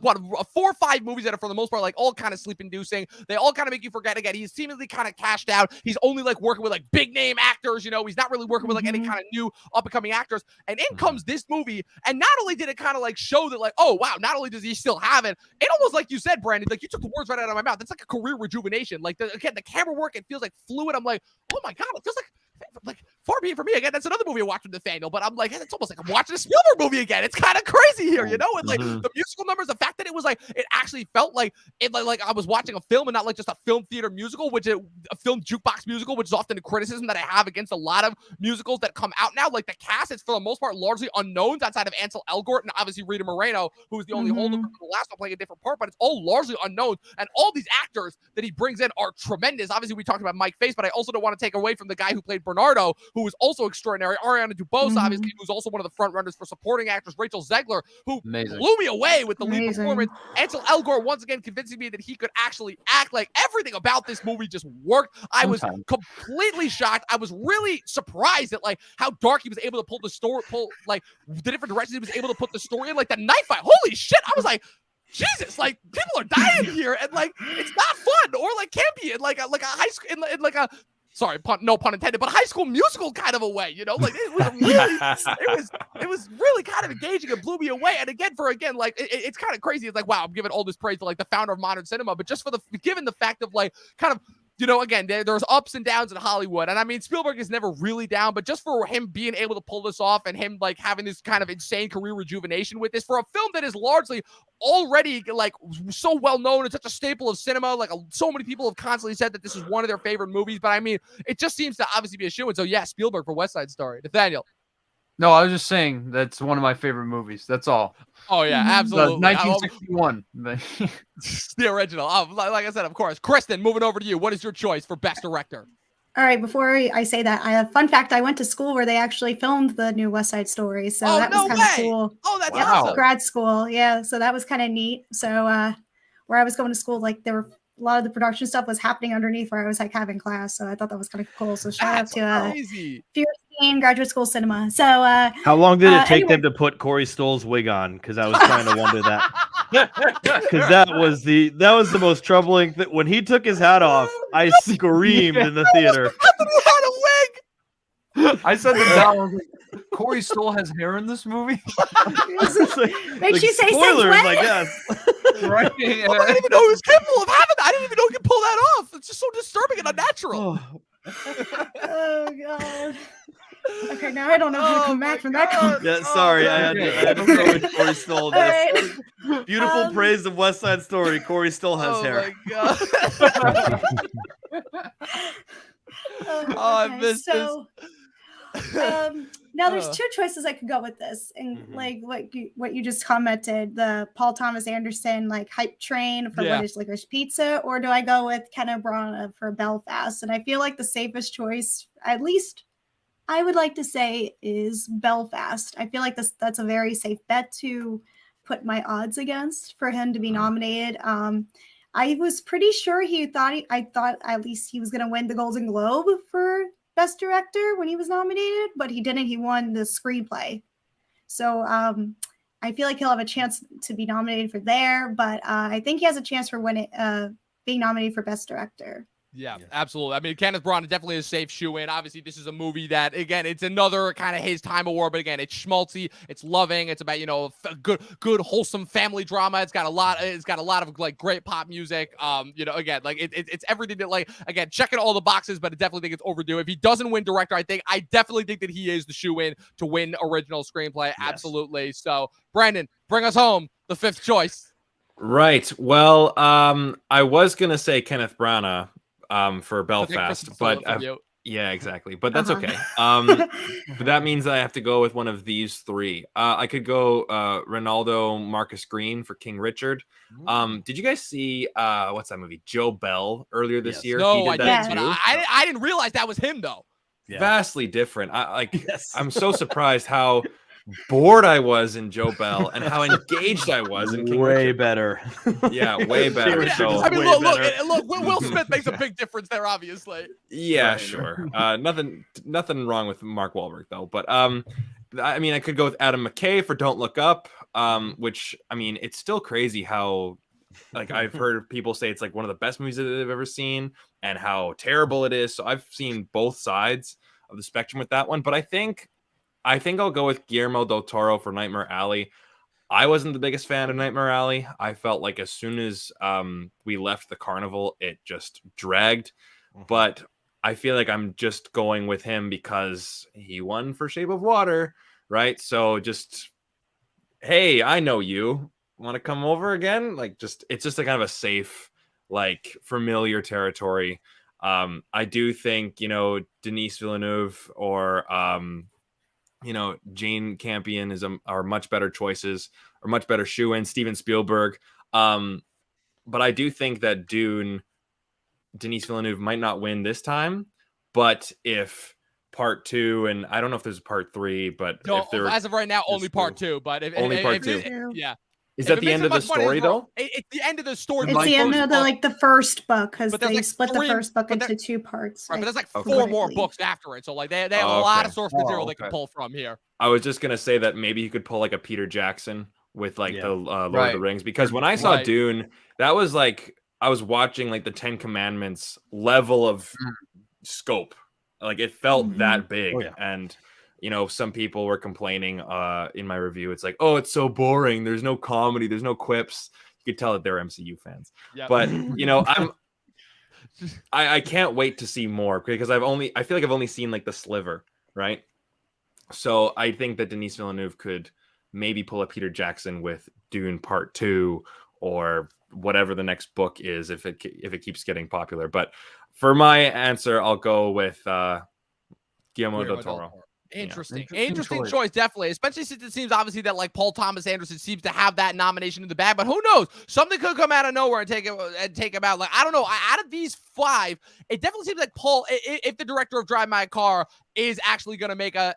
what 4 or 5 movies that are for the most part like all kind of sleep-inducing. They all kind of make you forget. Again, he's seemingly kind of cashed out. He's only like working with like big name actors. You know, he's not really working with like any kind of new up and coming actors. And in comes this movie, and not only did it kind of like show that like, oh wow, not only does he still have it, it almost like you said, Brandon, like you took the words right out of my mouth. It's like a career rejuvenation. Like the camera work, it feels like fluid. I'm like, oh my God, it feels like far be it for me again. That's another movie I watched with Nathaniel, but I'm like, it's almost like I'm watching a Spielberg movie again. It's kind of crazy here, you know. And like the musical numbers, the fact that it was like it actually felt like it like I was watching a film and not like just a film theater musical, a film jukebox musical, which is often a criticism that I have against a lot of musicals that come out now. Like the cast, it's for the most part largely unknowns outside of Ansel Elgort and obviously Rita Moreno, who's the only holdover from the last one playing a different part, but it's all largely unknown. And all these actors that he brings in are tremendous. Obviously, we talked about Mike Face, but I also don't want to take away from the guy who played Bernardo, who was also extraordinary. Ariana DeBose, obviously, who's also one of the front runners for supporting actress. Rachel Zegler, who blew me away with the lead performance. Ansel Elgort once again convincing me that he could actually act. Like everything about this movie just worked. I was completely shocked. I was really surprised at like how dark he was able to pull like the different directions he was able to put the story in. Like the knife fight. Holy shit! I was like, Jesus, like people are dying here, and like it's not fun or like campy in like a high school in like a. Sorry, no pun intended, but High School Musical kind of a way, you know, like it was really, it was really kind of engaging. It blew me away. And again, like it's kind of crazy. It's like, wow, I'm giving all this praise to like the founder of modern cinema, but just for given the fact of like kind of, you know, again, there's ups and downs in Hollywood. And I mean, Spielberg is never really down, but just for him being able to pull this off and him like having this kind of insane career rejuvenation with this for a film that is largely already like so well known and such a staple of cinema. Like so many people have constantly said that this is one of their favorite movies, but I mean, it just seems to obviously be a shoe. And so yeah, Spielberg for West Side Story. Nathaniel. No, I was just saying that's one of my favorite movies. That's all. Oh yeah, absolutely. 1961. The original. Like I said, of course. Kristen, moving over to you. What is your choice for Best Director? All right, before I say that, fun fact, I went to school where they actually filmed the new West Side Story. So that was kind of cool. Oh, that's awesome. Grad school. Yeah, so that was kind of neat. So where I was going to school, like there were a lot of the production stuff was happening underneath where I was like having class. So I thought that was kind of cool. So shout out to graduate school cinema. So how long did it take them to put Corey Stoll's wig on? Because I was trying to wonder that. Because that was the most troubling thing. When he took his hat off, I screamed in the theater. I said that down. Corey Stoll has hair in this movie. Makes you say spoilers, I guess. Right? Yeah. I didn't even know he was capable of having that. I didn't even know he could pull that off. It's just so disturbing and unnatural. Oh God. Okay, now I don't know how to come back from that. Yeah, sorry, I had to go with Corey Stoll. Right. Beautiful praise of West Side Story. Corey Stoll has hair. My God. I missed this. Now there's two choices I could go with this, and like what you just commented, the Paul Thomas Anderson like hype train for British Licorice Pizza, or do I go with Kenneth Branagh for Belfast? And I feel like the safest choice, at least I would like to say, is Belfast. I feel like that's a very safe bet to put my odds against for him to be nominated. I was pretty sure I thought at least he was going to win the Golden Globe for Best Director when he was nominated, but he didn't. He won the screenplay. So I feel like he'll have a chance to be nominated for there, but I think he has a chance for being nominated for Best Director. Yeah, absolutely. I mean, Kenneth Branagh definitely a safe shoe-in. Obviously, this is a movie that, again, it's another kind of his time award, but again, it's schmaltzy, it's loving, it's about, you know, good, wholesome family drama. It's got a lot of like great pop music. You know, again, like it's everything that, like, again, checking all the boxes, but I definitely think it's overdue. If he doesn't win director, I definitely think that he is the shoe-in to win original screenplay. Yes. Absolutely. So, Brandon, bring us home the fifth choice. Right. Well, I was gonna say Kenneth Branagh for Belfast, but Yeah, exactly. But that's Uh-huh. okay. But that means I have to go with one of these three. I could go Ronaldo Marcus Green for King Richard. Did you guys see what's that movie? Joe Bell earlier this Yes. year? No, He I did didn't, that but too. I didn't realize that was him though. Yeah. Vastly different. Yes. I'm so surprised how bored I was in Joe Bell and how engaged I was in King Way Richard. better. Yeah, way better. Richard So is I mean, way look, better. look, Will Smith makes a big difference there, obviously. yeah, Right. sure. Nothing wrong with Mark Wahlberg though. But I mean, I could go with Adam McKay for Don't Look Up. Which I mean, it's still crazy how like I've heard people say it's like one of the best movies that they've ever seen and how terrible it is. So I've seen both sides of the spectrum with that one. But I think I'll go with Guillermo del Toro for Nightmare Alley. I wasn't the biggest fan of Nightmare Alley. I felt like as soon as we left the carnival, it just dragged. But I feel like I'm just going with him because he won for Shape of Water, right? So just, hey, I know you. Want to come over again? Like, it's just a kind of a safe, like, familiar territory. I do think, Denis Villeneuve or Jane Campion are much better choices or much better shoe-in. Steven Spielberg. But I do think that Dune, Denis Villeneuve might not win this time. But if part 2, and I don't know if there's a part 3, but if there as of right now, only part 2. But only part 2. Yeah. Is that the end of the story though? It's the end of the story. It's the end of the first book because But there's they like split the 3 first book but into 2 parts. Right, but there's like Okay. 4 more books after it. So like they have a lot of source material they can pull from here. I was just gonna say that maybe you could pull like a Peter Jackson with like the Lord of the Rings, because when I saw Dune, that was like I was watching like the 10 Commandments level of scope. Like it felt that big. Oh, yeah. And some people were complaining in my review. It's like, oh, it's so boring. There's no comedy. There's no quips. You could tell that they're MCU fans. Yep. But I can't wait to see more because I feel like I've only seen like the sliver, right? So I think that Denis Villeneuve could maybe pull a Peter Jackson with Dune Part 2 or whatever the next book is if it keeps getting popular. But for my answer, I'll go with Guillermo del Toro. Interesting Interesting choice, definitely. Especially since it seems obviously that like Paul Thomas Anderson seems to have that nomination in the bag. But who knows? Something could come out of nowhere and take him out. Like I don't know. Out of these 5, it definitely seems like Paul, if the director of Drive My Car is actually gonna make like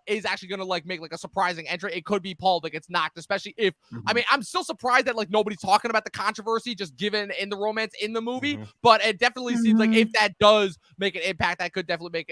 a surprising entry, it could be Paul that gets knocked. Especially if I mean, I'm still surprised that like nobody's talking about the controversy just given in the romance in the movie. But it definitely seems like if that does make an impact, that could definitely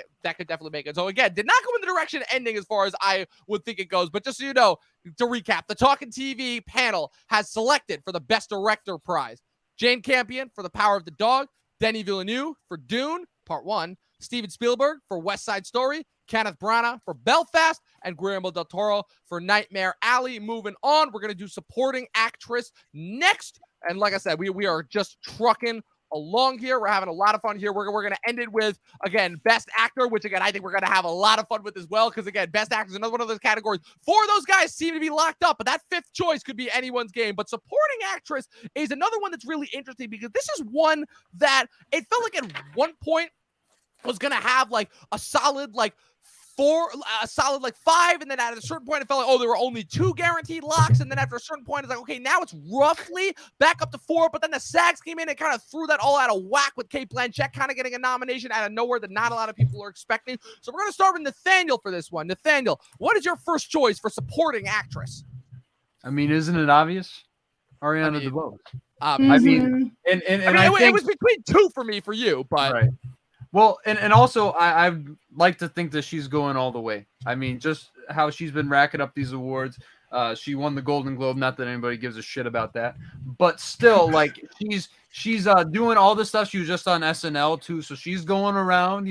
make it. So again, did not go in the direction of ending as far as I would think it goes. But just so you know, to recap, the Talking TV panel has selected for the Best Director prize Jane Campion for The Power of the Dog, Denis Villeneuve for Dune Part 1, Steven Spielberg for West Side Story, Kenneth Branagh for Belfast, and Guillermo del Toro for Nightmare Alley. Moving on, we're going to do supporting actress next. And like I said, we are just trucking along here. We're having a lot of fun here. We're going to end it with, again, Best Actor, which, again, I think we're going to have a lot of fun with as well because, again, Best Actor is another one of those categories. 4 of those guys seem to be locked up, but that 5th choice could be anyone's game. But supporting actress is another one that's really interesting because this is one that it felt like at one point was going to have, like, a solid, like, 5, and then at a certain point it felt like, oh, there were only 2 guaranteed locks, and then after a certain point it's like, okay, now it's roughly back up to 4, but then the SAGs came in and kind of threw that all out of whack with Kate Blanchett kind of getting a nomination out of nowhere that not a lot of people are expecting. So we're going to start with Nathaniel for this one. Nathaniel, what is your first choice for supporting actress? I mean, isn't it obvious? Ariana DeBose. Mm-hmm. I mean, and I think it was between 2 for me for you, but right. Well, and also I like to think that she's going all the way. I mean, just how she's been racking up these awards. She won the Golden Globe. Not that anybody gives a shit about that, but still, like she's doing all this stuff. She was just on SNL too, so she's going around,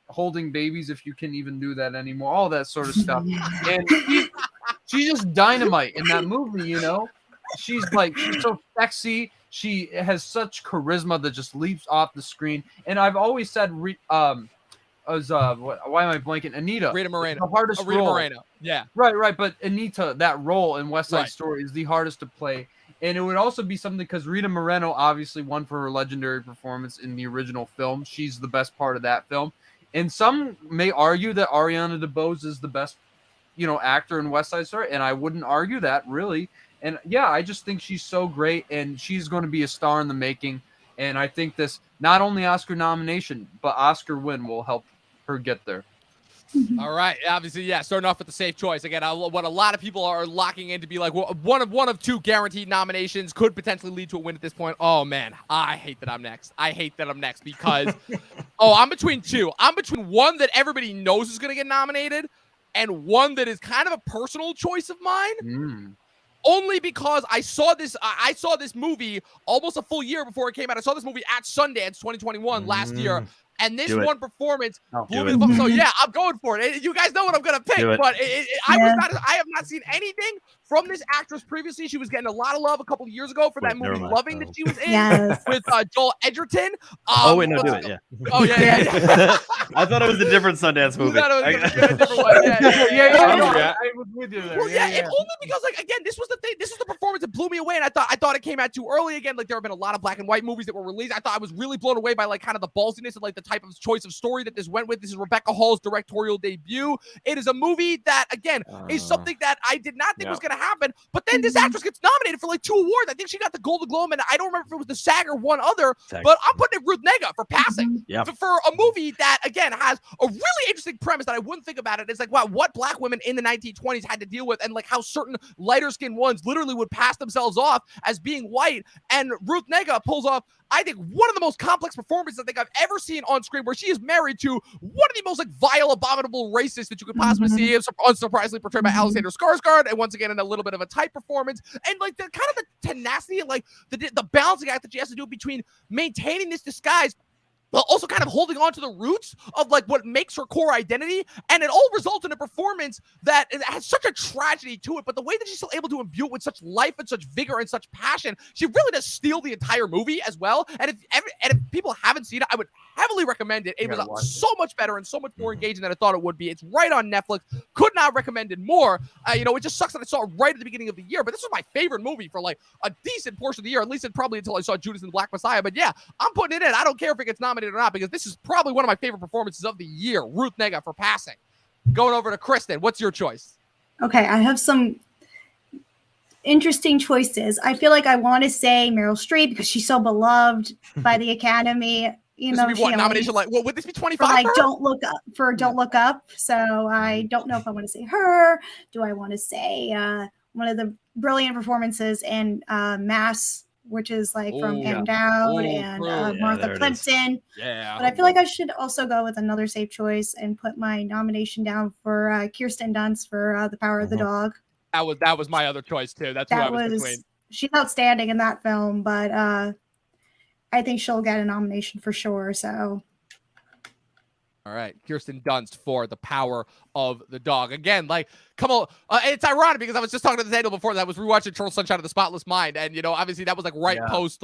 holding babies, if you can even do that anymore. All that sort of stuff, and she's just dynamite in that movie. She's so sexy. She has such charisma that just leaps off the screen. And I've always said, why am I blanking? Anita. Rita Moreno. The hardest Rita role. Moreno. Yeah. Right. But Anita, that role in West Side Story is the hardest to play. And it would also be something because Rita Moreno obviously won for her legendary performance in the original film. She's the best part of that film. And some may argue that Ariana DeBose is the best, actor in West Side Story. And I wouldn't argue that, really. And yeah, I just think she's so great, and she's going to be a star in the making. And I think this, not only Oscar nomination, but Oscar win will help her get there. All right, obviously, yeah. Starting off with the safe choice again. What a lot of people are locking in to be like, well, one of two guaranteed nominations could potentially lead to a win at this point. Oh man, I hate that I'm next. Because I'm between two. I'm between one that everybody knows is going to get nominated, and one that is kind of a personal choice of mine. Only because I saw this movie almost a full year before it came out. I saw this movie at Sundance 2021 last year. And this one performance blew me the fuck. So yeah, I'm going for it. You guys know what I'm gonna pick, but I have not seen anything from this actress previously. She was getting a lot of love a couple of years ago for that movie Loving that she was in with Joel Edgerton. Do it. Yeah. Oh yeah. I thought it was a different Sundance movie. I different one. Yeah. I was with you there. Well, and only because again, this was the thing. This was the performance that blew me away, and I thought it came out too early. Again, there have been a lot of black and white movies that were released. I thought I was really blown away by kind of the ballsiness and the type of choice of story that this went with. This is Rebecca Hall's directorial debut. It is a movie that again is something that I did not think was going to happen. But then this actress gets nominated for 2 awards. I think she got the Golden Globe, and I don't remember if it was the SAG or one other. But I'm putting it Ruth Negga for Passing. For a movie that again has a really interesting premise that I wouldn't think about it. It's wow, what black women in the 1920s had to deal with, and how certain lighter skinned ones literally would pass themselves off as being white. And Ruth Negga pulls off, I think, one of the most complex performances I think I've ever seen on screen, where she is married to one of the most vile, abominable racists that you could possibly see, unsurprisingly portrayed by Alexander Skarsgård, and once again in a little bit of a tight performance, and the kind of the tenacity and the balancing act that she has to do between maintaining this disguise but also kind of holding on to the roots of what makes her core identity. And it all results in a performance that has such a tragedy to it, but the way that she's still able to imbue it with such life and such vigor and such passion, she really does steal the entire movie as well. And if people haven't seen it, I would heavily recommend it. It was so much better and so much more engaging than I thought it would be. It's right on Netflix. Could not recommend it more. It just sucks that I saw it right at the beginning of the year, but this was my favorite movie for a decent portion of the year, at least probably until I saw Judas and the Black Messiah. But yeah, I'm putting it in. I don't care if it gets nominated or not, because this is probably one of my favorite performances of the year. Ruth Negga for Passing. Going over to Kristen, what's your choice? Okay, I have some interesting choices. I feel like I want to say Meryl Streep because she's so beloved by the Academy. What nomination? Would this be 25? Don't Look Up. So I don't know if I want to say her. Do I want to say one of the brilliant performances in Mass, which is from Anne Dowd and Martha Plimpton. Yeah. But I feel like I should also go with another safe choice and put my nomination down for Kirsten Dunst for The Power of the Dog. That was my other choice too. That's what I was between. She's outstanding in that film, but I think she'll get a nomination for sure. So. All right, Kirsten Dunst for The Power of the Dog. Again, come on. It's ironic because I was just talking to Daniel before that I was rewatching Eternal Sunshine of the Spotless Mind, and obviously that was post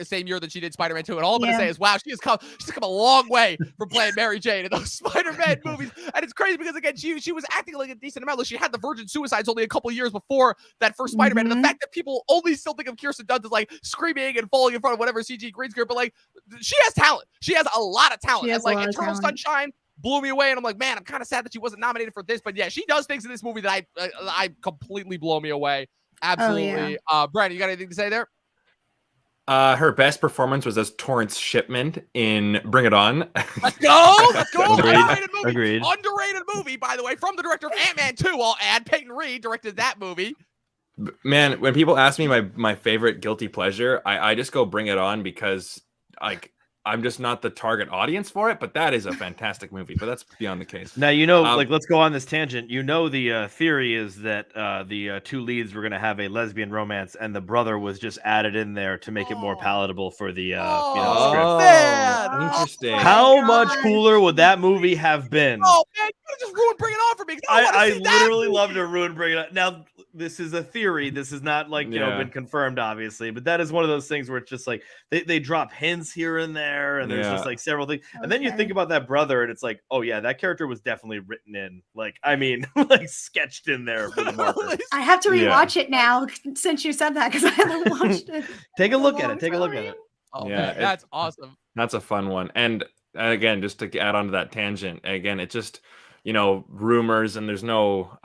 same year that she did Spider-Man 2. And all I'm gonna say is, wow, she's come a long way from playing Mary Jane in those Spider-Man movies. And it's crazy because again, she was acting a decent amount. She had the Virgin Suicides only a couple years before that first Spider-Man, and the fact that people only still think of Kirsten Dunst as screaming and falling in front of whatever CG green screen, but she has talent. She has a lot of talent. And Eternal Sunshine blew me away, and I'm like, man, I'm kind of sad that she wasn't nominated for this, but yeah, she does things in this movie that I completely blow me away. Absolutely. Brandon, you got anything to say there? Her best performance was as Torrance Shipman in Bring It On. Let's go! Agreed. Underrated movie, by the way, from the director of Ant-Man 2, I'll add. Peyton Reed directed that movie. Man, when people ask me my favorite guilty pleasure, I just go Bring It On because I'm just not the target audience for it, but that is a fantastic movie. But that's beyond the case. Now, let's go on this tangent. The theory is that the two leads were going to have a lesbian romance, and the brother was just added in there to make it more palatable for the script. Man. Interesting. How much cooler would that movie have been? Oh man, you could have just ruined Bring It On for me. I literally love to ruin Bring It On. Now, this is a theory. This is not like, you know, been confirmed, obviously, but that is one of those things where it's just like they drop hints here and there, and there's just like several things. And then you think about that brother, and it's like, oh yeah, that character was definitely written in, like, I mean, like sketched in there with a marker. I have to rewatch it now since you said that, because I haven't watched it. Take a look at it. Take a look at it. Oh, man, that's awesome. That's a fun one. And again, just to add on to that tangent, again, it's just, you know, rumors, and there's no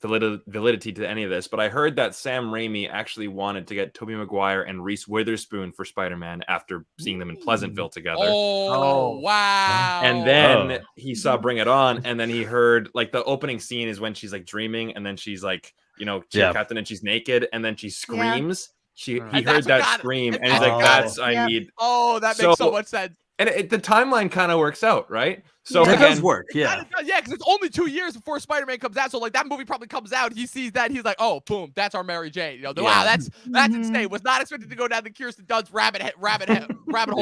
validity to any of this, but I heard that Sam Raimi actually wanted to get Tobey Maguire and Reese Witherspoon for Spider-Man after seeing them in Pleasantville together. Oh, wow. And then he saw Bring It On, and then he heard, like, the opening scene is when she's like dreaming, and then she's like, you know, Captain, and she's naked, and then she screams. He heard that scream, and he's like, that's I need. Oh, that makes so much sense. And the timeline kind of works out, right? So it does work, yeah, because it's only 2 years before Spider-Man comes out. So like that movie probably comes out, he sees that, he's like, oh, boom, that's our Mary Jane. You know, wow, that's insane. Was not expected to go down the Kirsten Dunst rabbit hole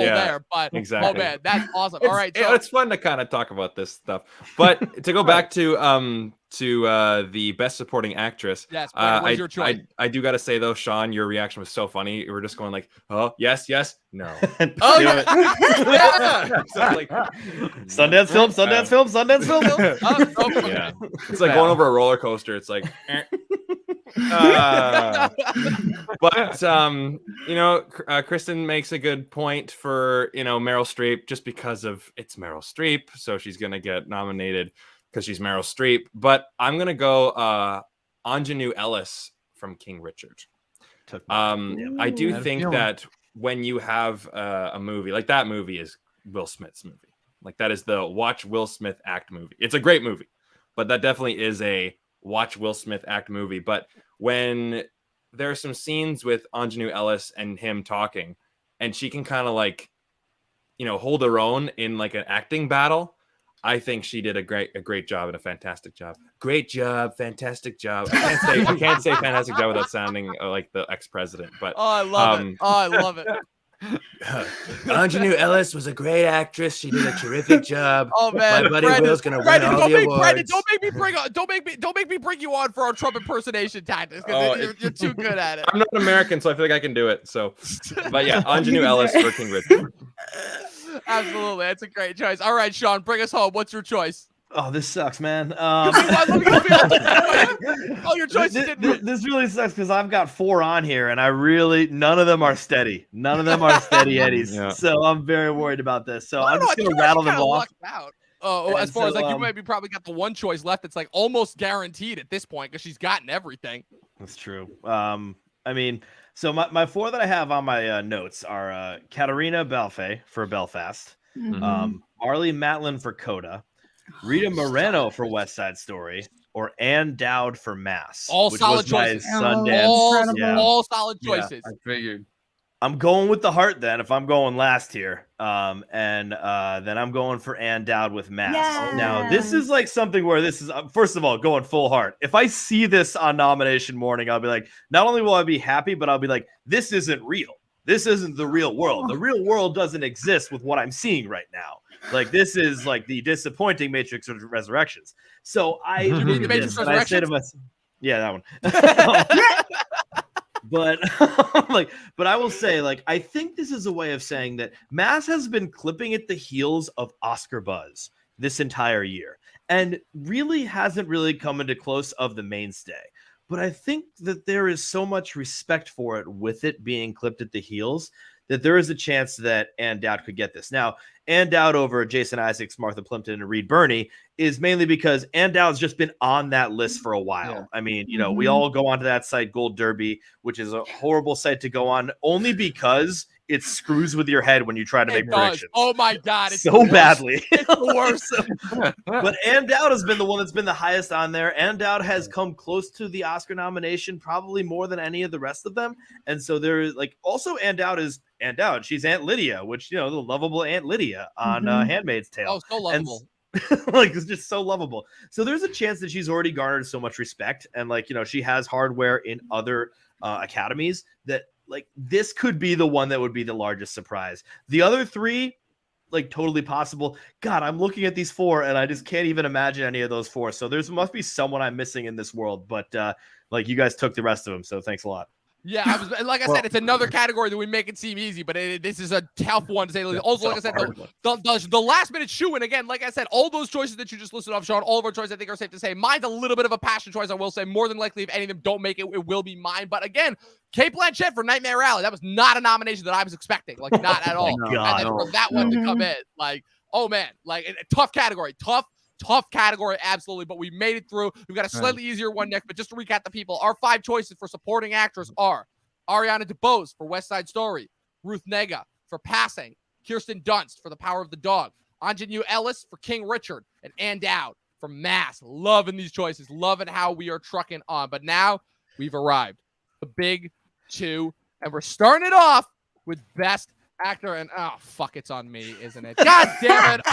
there, but oh man, that's awesome. All right, so it's fun to kind of talk about this stuff, but to go back to the best supporting actress. Yes, what was your choice? I do got to say though, Sean, your reaction was so funny. You were just going like, oh yes, no. Oh yeah. So, like, Sundance film. Yeah, it's like going over a roller coaster. It's like, but you know, Kristen makes a good point for, you know, Meryl Streep, just because of it's Meryl Streep, so she's gonna get nominated because she's Meryl Streep. But I'm gonna go Ingenue Ellis from King Richard. I do think that when you have a movie like that, movie is Will Smith's movie. Like that is the watch Will Smith act movie. It's a great movie, but that definitely is a watch Will Smith act movie. But when there are some scenes with Ingenue Ellis and him talking, and she can kind of like, you know, hold her own in like an acting battle, I think she did a great job and a fantastic job. Great job, fantastic job. I can't say fantastic job without sounding like the ex-president. But I love it. Ingenue Ellis was a great actress. She did a terrific job. Oh man, my buddy Will's gonna win all the awards. Brandon, don't make me bring you on for our Trump impersonation tactics, because you're too good at it. I'm not American, so I feel like I can do it. So, but yeah, Ingenue Ellis for King Richard. Absolutely, that's a great choice. All right, Sean, bring us home. What's your choice? Oh, this sucks, man. Oh, your choice. This really sucks because I've got 4 on here, and none of them are steady. None of them are steady Eddies. Yeah. So I'm very worried about this. So I'm just gonna rattle them off. As far as like you maybe probably got the one choice left, it's like almost guaranteed at this point because she's gotten everything. That's true. I mean, so my 4 that I have on my notes are Katarina Balfe for Belfast, Marlee Matlin for Coda, Rita Moreno for West Side Story, or Ann Dowd for Mass. All solid choices. All solid choices. I figured. I'm going with the heart then, if I'm going last here. And then I'm going for Ann Dowd with Mass. Yeah. Now, this is like something where this is, first of all, going full heart. If I see this on nomination morning, I'll be like, not only will I be happy, but I'll be like, this isn't real. This isn't the real world. The real world doesn't exist with what I'm seeing right now. Like, this is like the disappointing Matrix Resurrections. So I read this and I say to myself, yeah, that one. But I will say, like, I think this is a way of saying that Mass has been clipping at the heels of Oscar buzz this entire year and really hasn't really come into close of the mainstay. But I think that there is so much respect for it with it being clipped at the heels that there is a chance that Ann Dowd could get this. Now, Ann Dowd over Jason Isaacs, Martha Plimpton, and Reed Birney is mainly because Ann Dowd's just been on that list for a while. Yeah. I mean, you know, we all go onto that site, Gold Derby, which is a horrible site to go on only because it screws with your head when you try to make predictions. Oh my God. It's so badly. It's the worst. But Ann Dowd has been the one that's been the highest on there. Ann Dowd has come close to the Oscar nomination, probably more than any of the rest of them. And so there is like, also Ann Dowd is Ann Dowd. She's Aunt Lydia, which, you know, the lovable Aunt Lydia on Handmaid's Tale. Oh, so lovable. Like, it's just so lovable. So there's a chance that she's already garnered so much respect. And like, you know, she has hardware in other academies that, like, this could be the one that would be the largest surprise. The other 3, like totally possible. God, I'm looking at these 4 and I just can't even imagine any of those 4. So must be someone I'm missing in this world. But like you guys took the rest of them, so thanks a lot. Yeah, I said, it's another category that we make it seem easy, but this is a tough one to say. Also, like I said, the last minute shoe in again. Like I said, all those choices that you just listed off, Sean, all of our choices I think are safe to say. Mine's a little bit of a passion choice. I will say more than likely, if any of them don't make it, it will be mine. But again, Kate Blanchett for Nightmare Alley, that was not a nomination that I was expecting, like not at all. God, and then for that one to come in, like, oh man, like a tough category, tough category, absolutely, but we made it through. We've got a slightly easier one next, but just to recap the people, our 5 choices for supporting actress are Ariana DeBose for West Side Story, Ruth Negga for Passing, Kirsten Dunst for The Power of the Dog, Ingenue Ellis for King Richard, and Ann Dowd for Mass. Loving these choices, loving how we are trucking on, but now we've arrived. The big 2, and we're starting it off with Best Actor, and oh fuck, it's on me, isn't it? God damn it!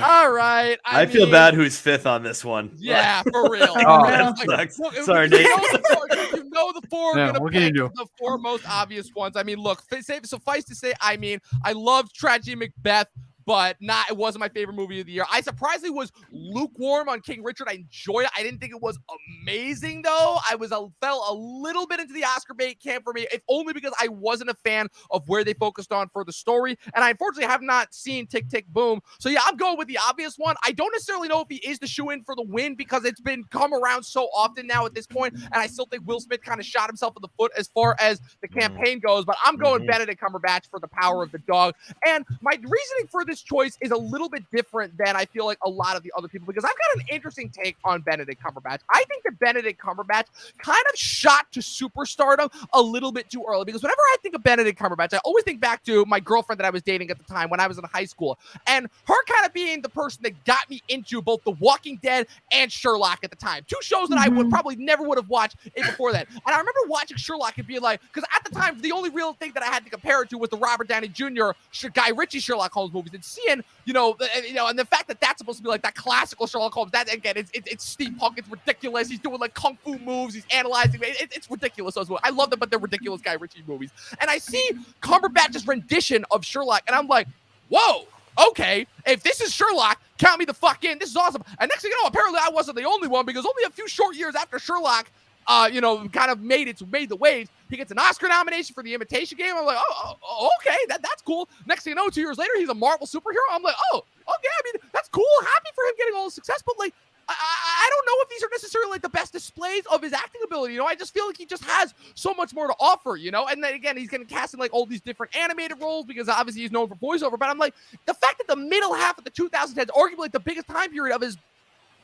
All right. I feel bad. Who's 5th on this one? Yeah, for real. That sucks. Sorry, Nate. You know the 4 are gonna pick the 4 most obvious ones. I mean, look, suffice to say, I mean, I loved Tragedy Macbeth, but it wasn't my favorite movie of the year. I surprisingly was lukewarm on King Richard. I enjoyed it. I didn't think it was amazing, though. I fell a little bit into the Oscar bait camp for me, if only because I wasn't a fan of where they focused on for the story. And I unfortunately have not seen Tick, Tick, Boom. So yeah, I'm going with the obvious one. I don't necessarily know if he is the shoe-in for the win because it's been come around so often now at this point, and I still think Will Smith kind of shot himself in the foot as far as the campaign goes, but I'm going Benedict Cumberbatch for The Power of the Dog. And my reasoning for this choice is a little bit different than I feel like a lot of the other people, because I've got an interesting take on Benedict Cumberbatch. I think that Benedict Cumberbatch kind of shot to superstardom a little bit too early, because whenever I think of Benedict Cumberbatch, I always think back to my girlfriend that I was dating at the time when I was in high school, and her kind of being the person that got me into both The Walking Dead and Sherlock at the time. 2 shows that I would probably never would have watched it before that. And I remember watching Sherlock and being like, because at the time, the only real thing that I had to compare it to was the Robert Downey Jr. Guy Ritchie Sherlock Holmes movies, and seeing and the fact that that's supposed to be like that classical Sherlock Holmes, that again, it's steampunk, it's ridiculous. He's doing like kung fu moves, he's analyzing. It's ridiculous. I love them, but they're ridiculous Guy Ritchie movies. And I see Cumberbatch's rendition of Sherlock, and I'm like, whoa, okay, if this is Sherlock, count me the fuck in. This is awesome. And next thing you know, apparently I wasn't the only one, because only a few short years after Sherlock kind of made the waves, he gets an Oscar nomination for The Imitation Game. I'm like, oh okay, that's cool. Next thing you know, 2 years later, he's a Marvel superhero. I'm like, oh, okay, I mean, that's cool. Happy for him getting all the success, but like, I don't know if these are necessarily like the best displays of his acting ability. I just feel like he just has so much more to offer, and then again, he's getting cast in like all these different animated roles because obviously he's known for voiceover. But I'm like, the fact that the middle half of the 2010s, arguably like the biggest time period of his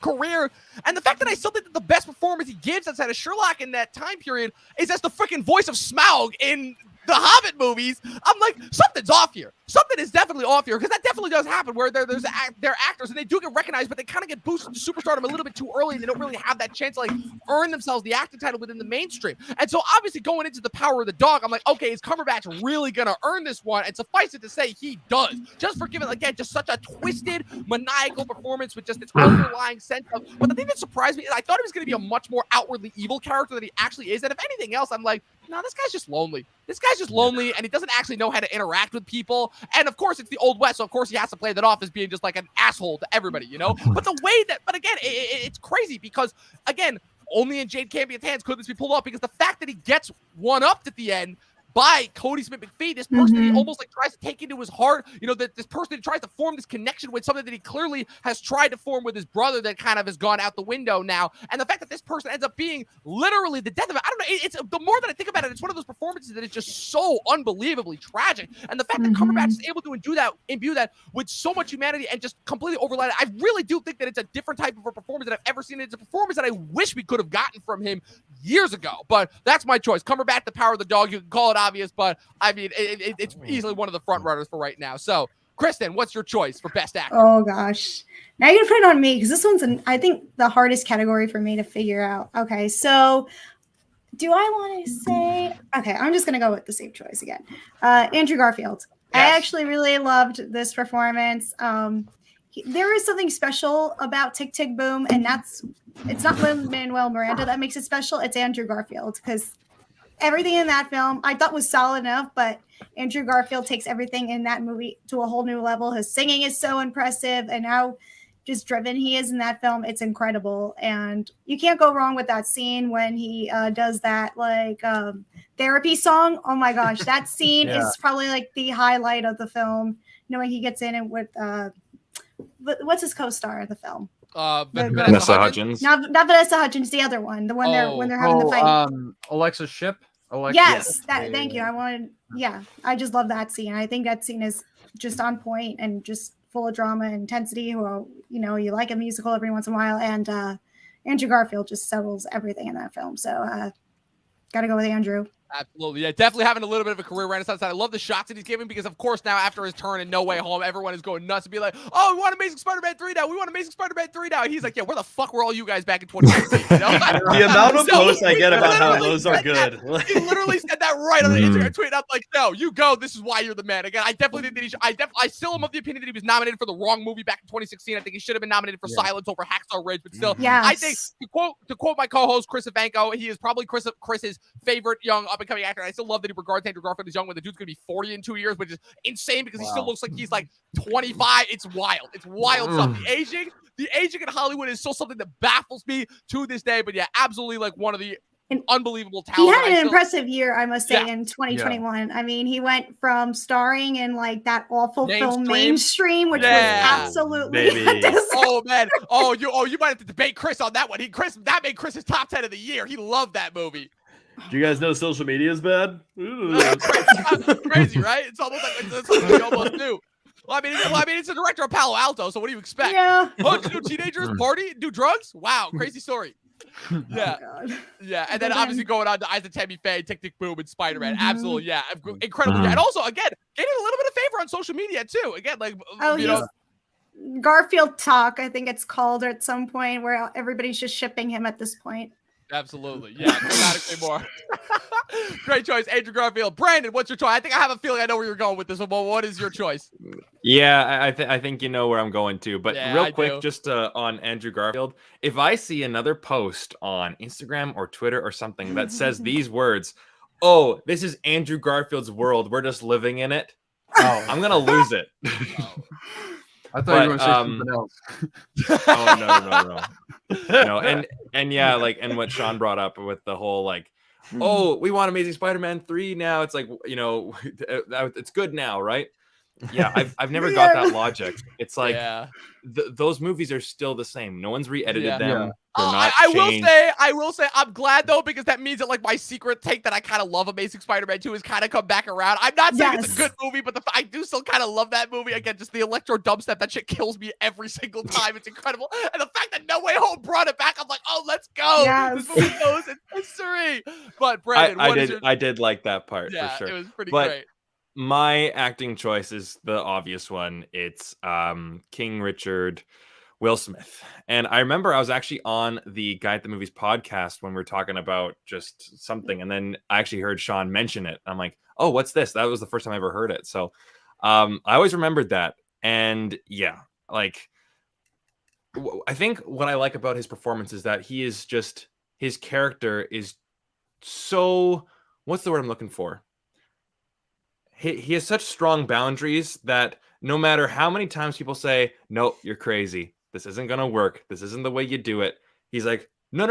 career, and the fact that I still think that the best performance he gives outside of Sherlock in that time period is as the freaking voice of Smaug in the Hobbit movies, I'm like, something's off here. Something is definitely off here, because that definitely does happen where they're actors and they do get recognized, but they kind of get boosted to superstardom a little bit too early, and they don't really have that chance to like earn themselves the acting title within the mainstream. And so obviously going into The Power of the Dog, I'm like, okay, is Cumberbatch really gonna earn this one? And suffice it to say, he does, just for giving again just such a twisted, maniacal performance with just its underlying sense of. But the thing that surprised me is I thought he was gonna be a much more outwardly evil character than he actually is. And if anything else, I'm like, no, this guy's just lonely. This guy's just lonely, and he doesn't actually know how to interact with people. And of course, it's the Old West, so of course he has to play that off as being just like an asshole to everybody, But the way that, but again, it's crazy because, again, only in Jade Campion's hands could this be pulled off, because the fact that he gets one-upped at the end by Cody Smith-McPhee, this person that he almost like tries to take into his heart, that this person that tries to form this connection with, something that he clearly has tried to form with his brother that kind of has gone out the window now. And the fact that this person ends up being literally the death of it, I don't know, it's the more that I think about it, it's one of those performances that is just so unbelievably tragic. And the fact that Cumberbatch is able to imbue that with so much humanity and just completely overlight it, I really do think that it's a different type of a performance that I've ever seen. It's a performance that I wish we could have gotten from him years ago. But that's my choice. Cumberbatch, The Power of the Dog. You can call it obvious, but I mean, it's easily one of the front runners for right now. So, Kristen, what's your choice for Best Actor? Oh gosh, now you're gonna put it on me because this one's I think the hardest category for me to figure out. Okay, so do I want to say? Okay, I'm just gonna go with the safe choice again. Andrew Garfield. Yes. I actually really loved this performance. There is something special about Tick, Tick, Boom, and it's not Lin-Manuel Miranda that makes it special. It's Andrew Garfield, because everything in that film I thought was solid enough, but Andrew Garfield takes everything in that movie to a whole new level. His singing is so impressive, and how just driven he is in that film. It's incredible, and you can't go wrong with that scene when he does that therapy song. Oh my gosh, that scene is probably like the highlight of the film. Knowing he gets in it with what's his co-star in the film? Vanessa Hudgens. Not Vanessa Hudgens, the other one, the one when they're having the fight. Alexa Shipp. Yes, thank you. I just love that scene. I think that scene is just on point and just full of drama and intensity. Well, you like a musical every once in a while, and Andrew Garfield just settles everything in that film. So, gotta go with Andrew. Absolutely. Yeah, definitely having a little bit of a career renaissance. I love the shots that he's giving because, of course, now after his turn in No Way Home, everyone is going nuts and be like, oh, we want Amazing Spider-Man 3 now. We want Amazing Spider-Man 3 now. And he's like, yeah, where the fuck were all you guys back in 2016? The amount of posts I get about how those are good. He literally said that right on the Instagram tweet. I'm like, no, you go. This is why you're the man. Again, I definitely think that he should. I still am of the opinion that he was nominated for the wrong movie back in 2016. I think he should have been nominated for Silence over Hacksaw Ridge, but still, I think to quote my co-host Chris Evanko, he is probably Chris's favorite young up-and-coming actor. I still love that he regards Andrew Garfield as young when the dude's going to be 40 in 2 years, which is insane because he still looks like he's like 25. It's wild. It's wild stuff. The aging in Hollywood is still something that baffles me to this day. But yeah, absolutely like one of the unbelievable talents. He had an impressive year, I must say, in 2021. Yeah. I mean, he went from starring in like that awful film Mainstream, which was absolutely oh man. You might have to debate Chris on that one. That made Chris's top 10 of the year. He loved that movie. Do you guys know social media is bad? Crazy, right? It's almost like that's something we almost knew. Well, I mean, it's the director of Palo Alto, so what do you expect? Yeah. Oh, teenagers party, do drugs? Wow, crazy story. Yeah, yeah, and then obviously going on to Eyes of Tammy Faye, Tick Tick Boom, and Spider-Man. Absolutely, yeah, incredible. And also, again, getting a little bit of favor on social media too. Again, like Garfield Talk, I think it's called at some point, where everybody's just shipping him at this point. Absolutely. Yeah, dramatically more. Great choice, Andrew Garfield. Brandon, what's your choice? I have a feeling I know where you're going with this one, but what is your choice? Yeah, I think you know where I'm going to. But real quick, just on Andrew Garfield, if I see another post on Instagram or Twitter or something that says these words, oh, this is Andrew Garfield's world, we're just living in it, I'm going to lose it. I thought you were going to say something else. Oh, no. And yeah, like, and what Sean brought up with the whole, like, oh, we want Amazing Spider-Man 3 now. It's like, it's good now, right? Yeah, I've never got that logic. It's like those movies are still the same. No one's re-edited them. I will say, I'm glad though, because that means that like my secret take that I kind of love Amazing Spider-Man 2 has kind of come back around. I'm not saying it's a good movie, but I do still kind of love that movie. Again, just the electro dubstep, that shit kills me every single time. It's incredible. And the fact that No Way Home brought it back, I'm like, oh, let's go. This movie goes in history. But Brandon, I did like that part for sure. It was pretty great. My acting choice is the obvious one. It's King Richard, Will Smith. And I remember I was actually on the Guy at the Movies podcast when we were talking about just something. And then I actually heard Sean mention it. I'm like, oh, what's this? That was the first time I ever heard it. So I always remembered that. And yeah, like, I think what I like about his performance is that he is just, his character is so, what's the word I'm looking for? He has such strong boundaries that no matter how many times people say, no, you're crazy, this isn't going to work, this isn't the way you do it, he's like, no.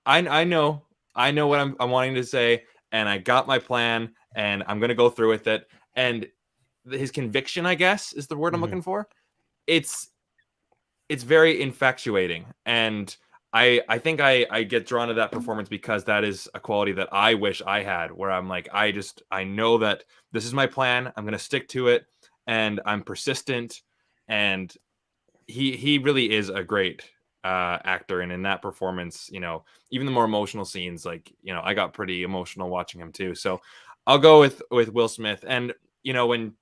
I know what I'm wanting to say, and I got my plan, and I'm going to go through with it. And his conviction, I guess, is the word I'm looking for. It's very infatuating. And I think I get drawn to that performance because that is a quality that I wish I had, where I'm like, I know that this is my plan. I'm going to stick to it, and I'm persistent. And he really is a great actor. And in that performance, even the more emotional scenes, like, I got pretty emotional watching him too. So I'll go with Will Smith. And, when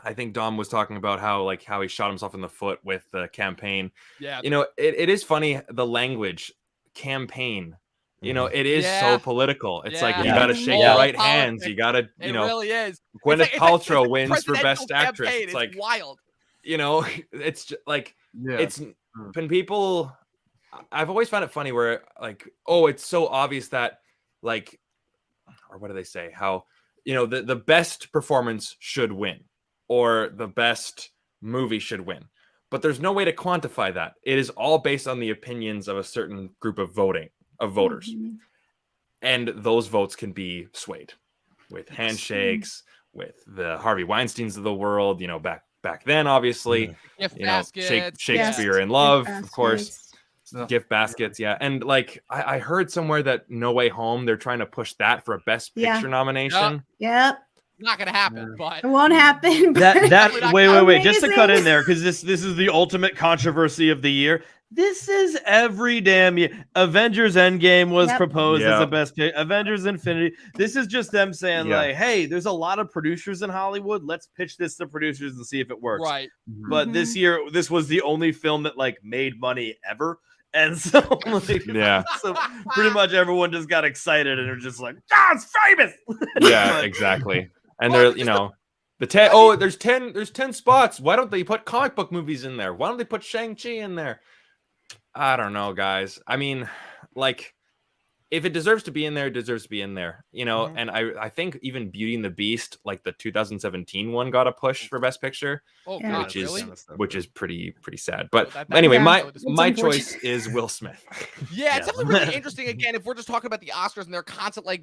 I think Dom was talking about how he shot himself in the foot with the campaign. Yeah. It is funny, the language campaign, it is so political. It's like, you got to shake your right hands. You got to, it really is. Gwyneth Paltrow wins for best actress. It's like wild. It's just like, it's when people, I've always found it funny where like, oh, it's so obvious that like, or what do they say? How the best performance should win, or the best movie should win. But there's no way to quantify that. It is all based on the opinions of a certain group of voters. Mhm. And those votes can be swayed with handshakes, with the Harvey Weinsteins of the world, back then, obviously, Gift baskets, Shakespeare in Gift Love, baskets. of course, Yeah. gift baskets. Yeah. And like, I heard somewhere that No Way Home, they're trying to push that for a Best Yeah. Picture nomination. Yep. Not gonna happen, but It won't happen. That wait, just to cut in Amazing. there, because this is the ultimate controversy of the year. This is every damn year. Avengers Endgame was Yep. proposed as Yeah. a best pick. Avengers Infinity. This is just them saying Yeah. like, hey, there's a lot of producers in Hollywood. Let's pitch this to producers and see if it works. right. But this year, this was the only film that like made money ever. And so, like, Yeah. so pretty much everyone just got excited and are just like, it's famous. Yeah, But- exactly. And Well, they're, there's 10 spots. Why don't they put comic book movies in there? Why don't they put Shang-Chi in there? I don't know, guys. I mean, like, if it deserves to be in there, it deserves to be in there, Mhm. And I think even Beauty and the Beast, like the 2017 one, got a push for Best Picture, Oh Yeah. god, which is really? which is pretty sad. But that- anyway, yeah. my It's my unfortunate. choice is Will Smith. Yeah, it's Yeah. definitely really interesting. Again, if we're just talking about the Oscars and their constant, like,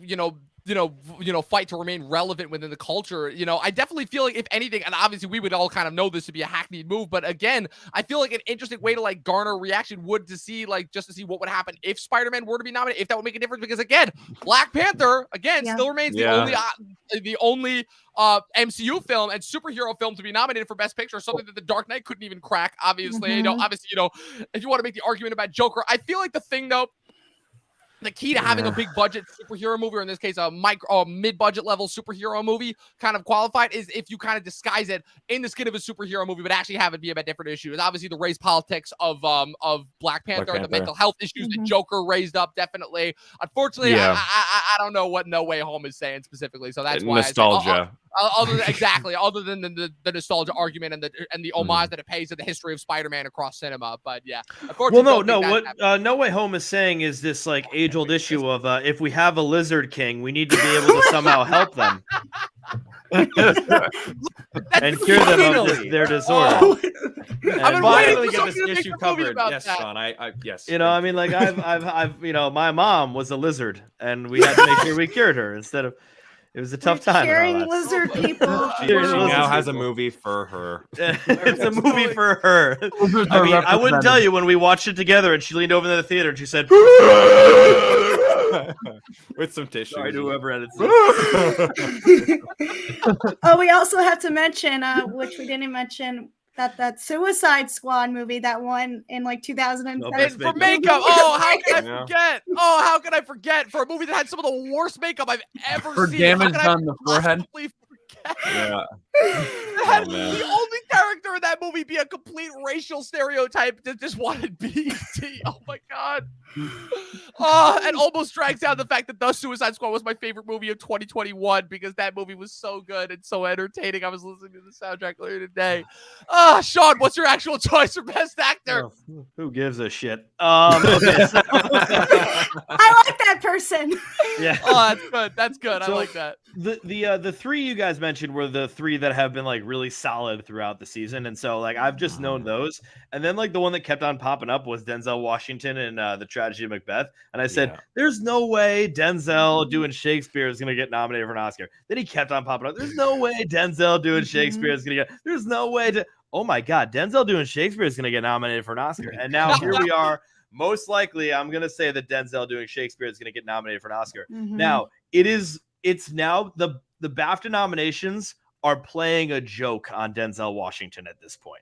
fight to remain relevant within the culture, I definitely feel like, if anything, and obviously we would all kind of know this to be a hackneyed move, but again, I feel like an interesting way to like garner reaction would to see what would happen if Spider-Man were to be nominated, if that would make a difference, because again, Black Panther again Yeah. still remains Yeah. the only MCU film and superhero film to be nominated for Best Picture, something that The Dark Knight couldn't even crack. Obviously, Mhm. if you want to make the argument about Joker, I feel like the thing though, the key to having a big budget superhero movie, or in this case, a mid-budget level superhero movie kind of qualified, is if you kind of disguise it in the skin of a superhero movie, but actually have it be about different issues. Obviously, the race politics of Black Panther, the Panther. mental health issues that Mhm. Joker raised up, definitely. Unfortunately, Yeah. I don't know what No Way Home is saying specifically, so that's why I say- Nostalgia. other than the nostalgia argument and the homage that it pays to the history of Spider-Man across cinema. But yeah, Well, unfortunately, no, don't no. think What that's happening. No Way Home is saying is this like age-old issue of if we have a Lizard King, we need to be able to somehow help them and cure them of their disorder. Oh. And I've been Finally waiting for get somebody this to make issue a movie covered. about Yes, that. Sean. Yes. I mean, like I've my mom was a lizard, and we had to make sure we cured her instead of. It was a tough time. and all Curing that. lizard people. She Curing now lizard has a people. movie for her. It's a movie for her. I mean, I wouldn't tell you when we watched it together, and she leaned over to the theater and she said, With some tissue. "Sorry to whoever edits this." Oh, we also have to mention, which we didn't mention, that Suicide Squad movie that won in like 2007. Best For makeup. makeup, how can I Yeah. forget? Oh, how can I forget? For a movie that had some of the worst makeup I've ever For seen. damage How can I on the forehead. possibly forget? Yeah. It had man. the only character in that movie be a complete racial stereotype that just wanted BT. Oh my god. Oh, and almost drags down the fact that The Suicide Squad was my favorite movie of 2021 because that movie was so good and so entertaining. I was listening to the soundtrack earlier today. Sean, what's your actual choice for Best Actor? Oh, who gives a shit? Okay, so- I like that person. yeah. Oh, that's good. That's good. I So- like that. The three you guys mentioned were the three that have been like really solid throughout the season, and so like I've just known those. And then like the one that kept on popping up was Denzel Washington in The Tragedy of Macbeth, and I said, Yeah. "There's no way Denzel doing Shakespeare is gonna get nominated for an Oscar." Then he kept on popping up. There's no way Denzel doing Shakespeare is gonna get. There's no way to. Oh my God, Denzel doing Shakespeare is gonna get nominated for an Oscar, and now here we are. Most likely, I'm gonna say that Denzel doing Shakespeare is gonna get nominated for an Oscar. Mhm. Now it's now the BAFTA nominations are playing a joke on Denzel Washington at this point,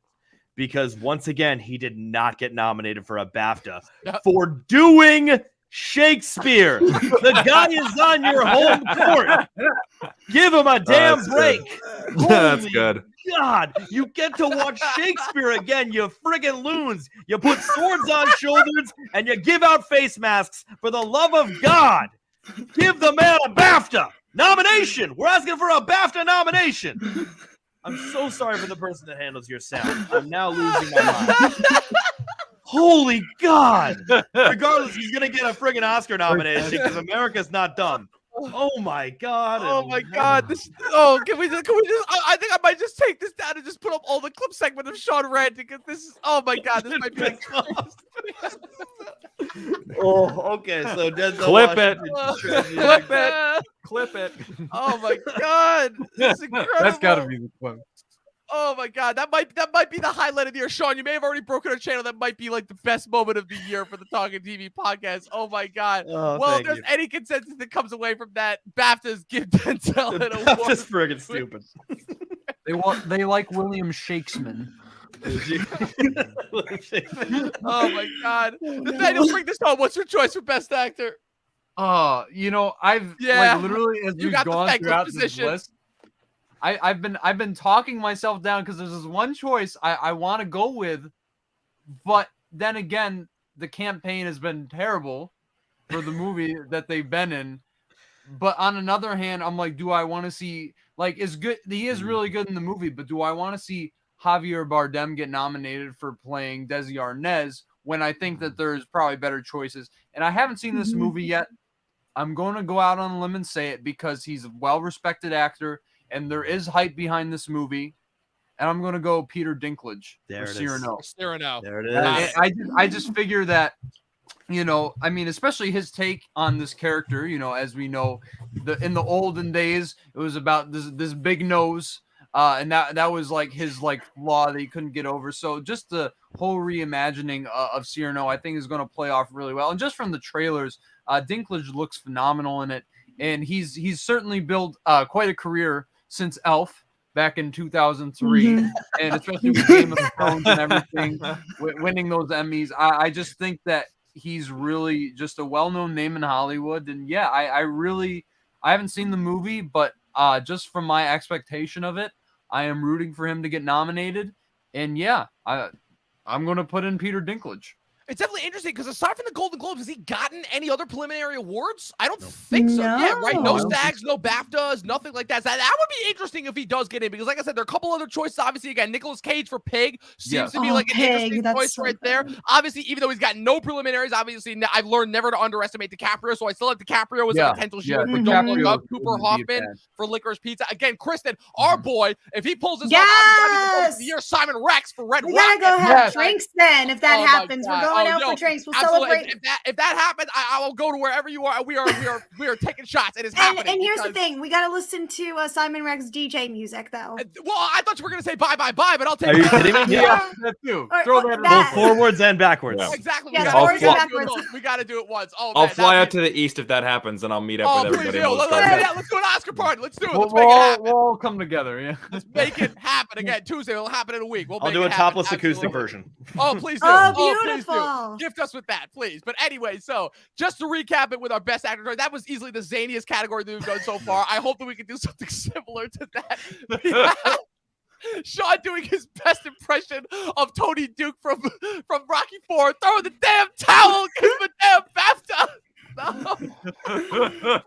because once again he did not get nominated for a BAFTA Yep. for doing Shakespeare. The guy is on your home court. Give him a damn that's break. That's Holy good. God, you get to watch Shakespeare again, you friggin' loons. You put swords on shoulders and you give out face masks. For the love of God, give the man a BAFTA nomination. We're asking for a BAFTA nomination. I'm so sorry for the person that handles your sound. I'm now losing my mind. Holy God. Regardless, he's going to get a friggin' Oscar nomination because America's not dumb. Oh my god. Oh my god! This. Oh, can we just? I think I might just take this down and just put up all the clip segment of Sean ranting because this is. Oh my god! This might be like. Oh, okay. So Denzel Clip it. Clip it. Clip it. Oh my god! This is incredible. That's got to be the quote. Oh my god, that might be the highlight of the year. Sean, you may have already broken our channel. That might be like the best moment of the year for the Talking TV podcast. Oh my god. Oh, well, if thank there's you. any consensus that comes away from that, BAFTAs give Denzel an I'm award. just friggin' stupid. They like William Shakespeare. Oh my god. Nathaniel, bring this home. What's your choice for best actor? You know, I've Yeah, like literally as you we've got the gone thankless throughout this position. list, I've been talking myself down because there's this one choice I want to go with, but then again, the campaign has been terrible for the movie that they've been in. But on another hand, I'm like, do I want to see like is good? He is really good in the movie, but do I want to see Javier Bardem get nominated for playing Desi Arnaz when I think that there's probably better choices? And I haven't seen this movie yet. I'm going to go out on a limb and say it because he's a well-respected actor and there is hype behind this movie. And I'm going to go Peter Dinklage There for it is. Cyrano. Cyrano. There it is. I just figure that, you know, I mean, especially his take on this character, you know, as we know, in the olden days, it was about this big nose. And that was like his like flaw that he couldn't get over. So just the whole reimagining of Cyrano, I think, is going to play off really well. And just from the trailers, Dinklage looks phenomenal in it, and he's certainly built quite a career since Elf back in 2003, and especially with Game of Thrones and everything, winning those Emmys. I just think that he's really just a well-known name in Hollywood. And yeah, I haven't seen the movie, but just from my expectation of it, I am rooting for him to get nominated. And yeah, I'm going to put in Peter Dinklage. It's definitely interesting because aside from the Golden Globes, has he gotten any other preliminary awards? I don't think so. Yeah, right. No No. SAGs, no BAFTAs, nothing like that. So that would be interesting if he does get in because, like I said, there are a couple other choices. Obviously, again, Nicolas Cage for Pig seems to be Oh, like an Pig, interesting that's choice so right there. good. Obviously, even though he's got no preliminaries, obviously I've learned never to underestimate DiCaprio, so I still have DiCaprio as a potential shoe for Don't Look Up. Cooper Hoffman for Licorice Pizza. Again, Kristen, our boy, if he pulls this off, Yes! of the year, Simon Rex for Red We Rocket. gotta go have drinks then. If that Oh my happens, God. we're going Oh, out yo, for drinks. We'll Absolutely. celebrate. If that happens, I will go to wherever you are. We are taking shots. It is happening. And here's the because- thing: we gotta listen to Simon Rex DJ music, though. Well, I thought you were gonna say bye, but I'll take. Are you kidding me? Yeah, that too. Or- Throw or that. that- Both forwards and backwards. Yeah. Exactly. Yeah, we forwards gotta and do it backwards. once. We gotta do it once. Oh, I'll man, fly that'd out to the east if that happens, and I'll meet up Oh, with please everybody. do. and we'll Let's, start let's do an Oscar party. Let's do it. We'll, Let's make it happen. we'll all come together. Yeah. Let's make it happen. Again, Tuesday. It'll happen in a week. We'll I'll make do it a happen. topless acoustic Absolutely. version. Oh, please do. Oh, please do. beautiful. Gift us with that, please. But anyway, so just to recap it with our best actor, that was easily the zaniest category that we've done so far. I hope that we can do something similar to that. We have Sean doing his best impression of Tony Duke from Rocky IV. Throw the damn towel, give him a damn BAFTA. No.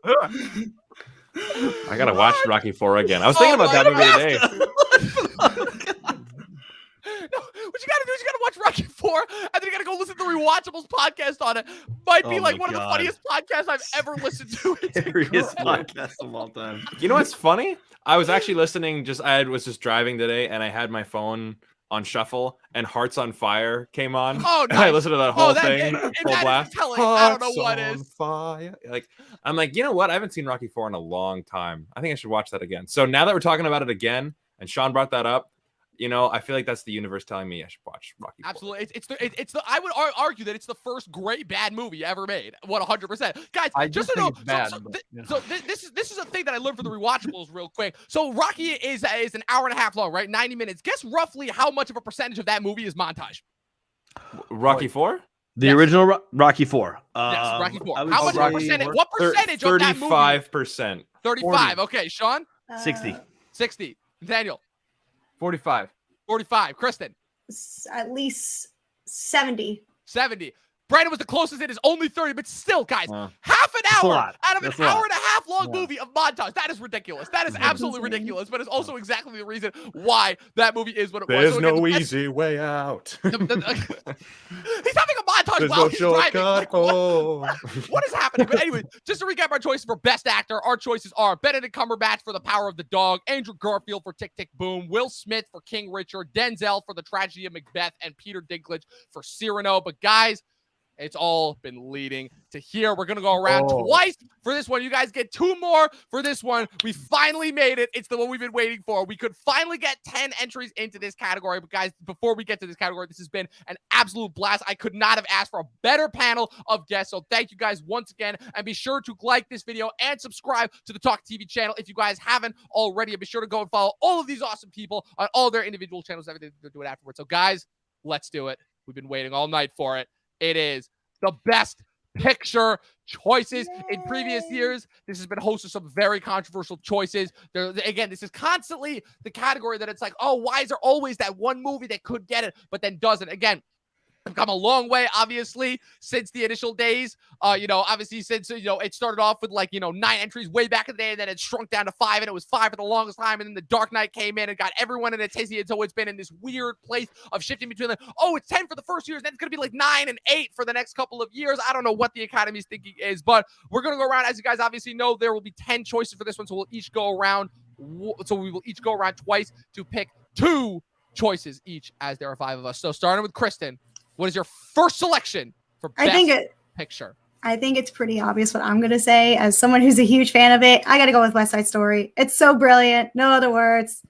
I gotta watch Rocky IV again. I was thinking about that movie today. No, what you gotta do is you gotta watch Rocky IV, and then you gotta go listen to the Rewatchables podcast on it. Might be Oh like my one of the God. funniest podcasts I've ever listened to. It's Scariest incredible. podcast of all time. You know what's funny? I was actually listening. I was just driving today, and I had my phone on shuffle, and Hearts on Fire came on. Oh, And I nice. listened to that whole that, thing, and full that blast. is telling. I don't know Hearts what on is. Fire. Like, I'm like, you know what? I haven't seen Rocky IV in a long time. I think I should watch that again. So now that we're talking about it again, and Sean brought that up, you know, I feel like that's the universe telling me I should watch Rocky IV. Absolutely, it's the. I would argue that it's the first great bad movie ever made. 100%, guys. I just do to know, think it's bad, so, but, yeah. this is a thing that I learned from the rewatchables real quick. So Rocky is an hour and a half long, right? 90 minutes. Guess roughly how much of a percentage of that movie is montage? Rocky IV? The Yes. original Rocky IV. Yes, Rocky IV. I would How much of a say percentage? What percentage of that movie? 35%. 35. Okay, Sean. 60. 60. Nathaniel. 45. 45. Kristen. At least 70. 70. Brandon was the closest. It is only 30, but still, guys, Wow. half an a hour lot. out of an That's a lot. hour and a half long Yeah. movie of montage. That is ridiculous. That is absolutely insane. ridiculous, but it's also exactly the reason why that movie is what it was. There's So again, no the best- easy way out. He's having a montage There's while no he's driving. shortcut Like, what? home. What is happening? But anyway, just to recap our choices for Best Actor, our choices are Benedict Cumberbatch for The Power of the Dog, Andrew Garfield for Tick, Tick, Boom, Will Smith for King Richard, Denzel for The Tragedy of Macbeth, and Peter Dinklage for Cyrano. But guys, it's all been leading to here. We're going to go around twice for this one. You guys get 2 more for this one. We finally made it. It's the one we've been waiting for. We could finally get 10 entries into this category. But guys, before we get to this category, this has been an absolute blast. I could not have asked for a better panel of guests. So thank you guys once again. And be sure to like this video and subscribe to the Talk TV channel if you guys haven't already. And be sure to go and follow all of these awesome people on all their individual channels, everything they're doing afterwards. So guys, let's do it. We've been waiting all night for it. It is the Best Picture choices. In previous years, this has been host of some very controversial choices. Again, this is constantly the category that it's like, oh, why is there always that one movie that could get it, but then doesn't? Again, I've come a long way, obviously, since the initial days. Obviously, since, it started off with 9 entries way back in the day, and then it shrunk down to 5, and it was 5 for the longest time. And then The Dark Knight came in and got everyone in a tizzy. And so it's been in this weird place of shifting between it's 10 for the first years, then it's going to be 9 and 8 for the next couple of years. I don't know what the Academy's thinking is, but we're going to go around. As you guys obviously know, there will be 10 choices for this one, so we'll each go around. So we will each go around twice to pick 2 choices each, as there are 5 of us. So starting with Kristen. What is your first selection for Best Picture? I think it's pretty obvious what I'm going to say. As someone who's a huge fan of it, I got to go with West Side Story. It's so brilliant. No other words.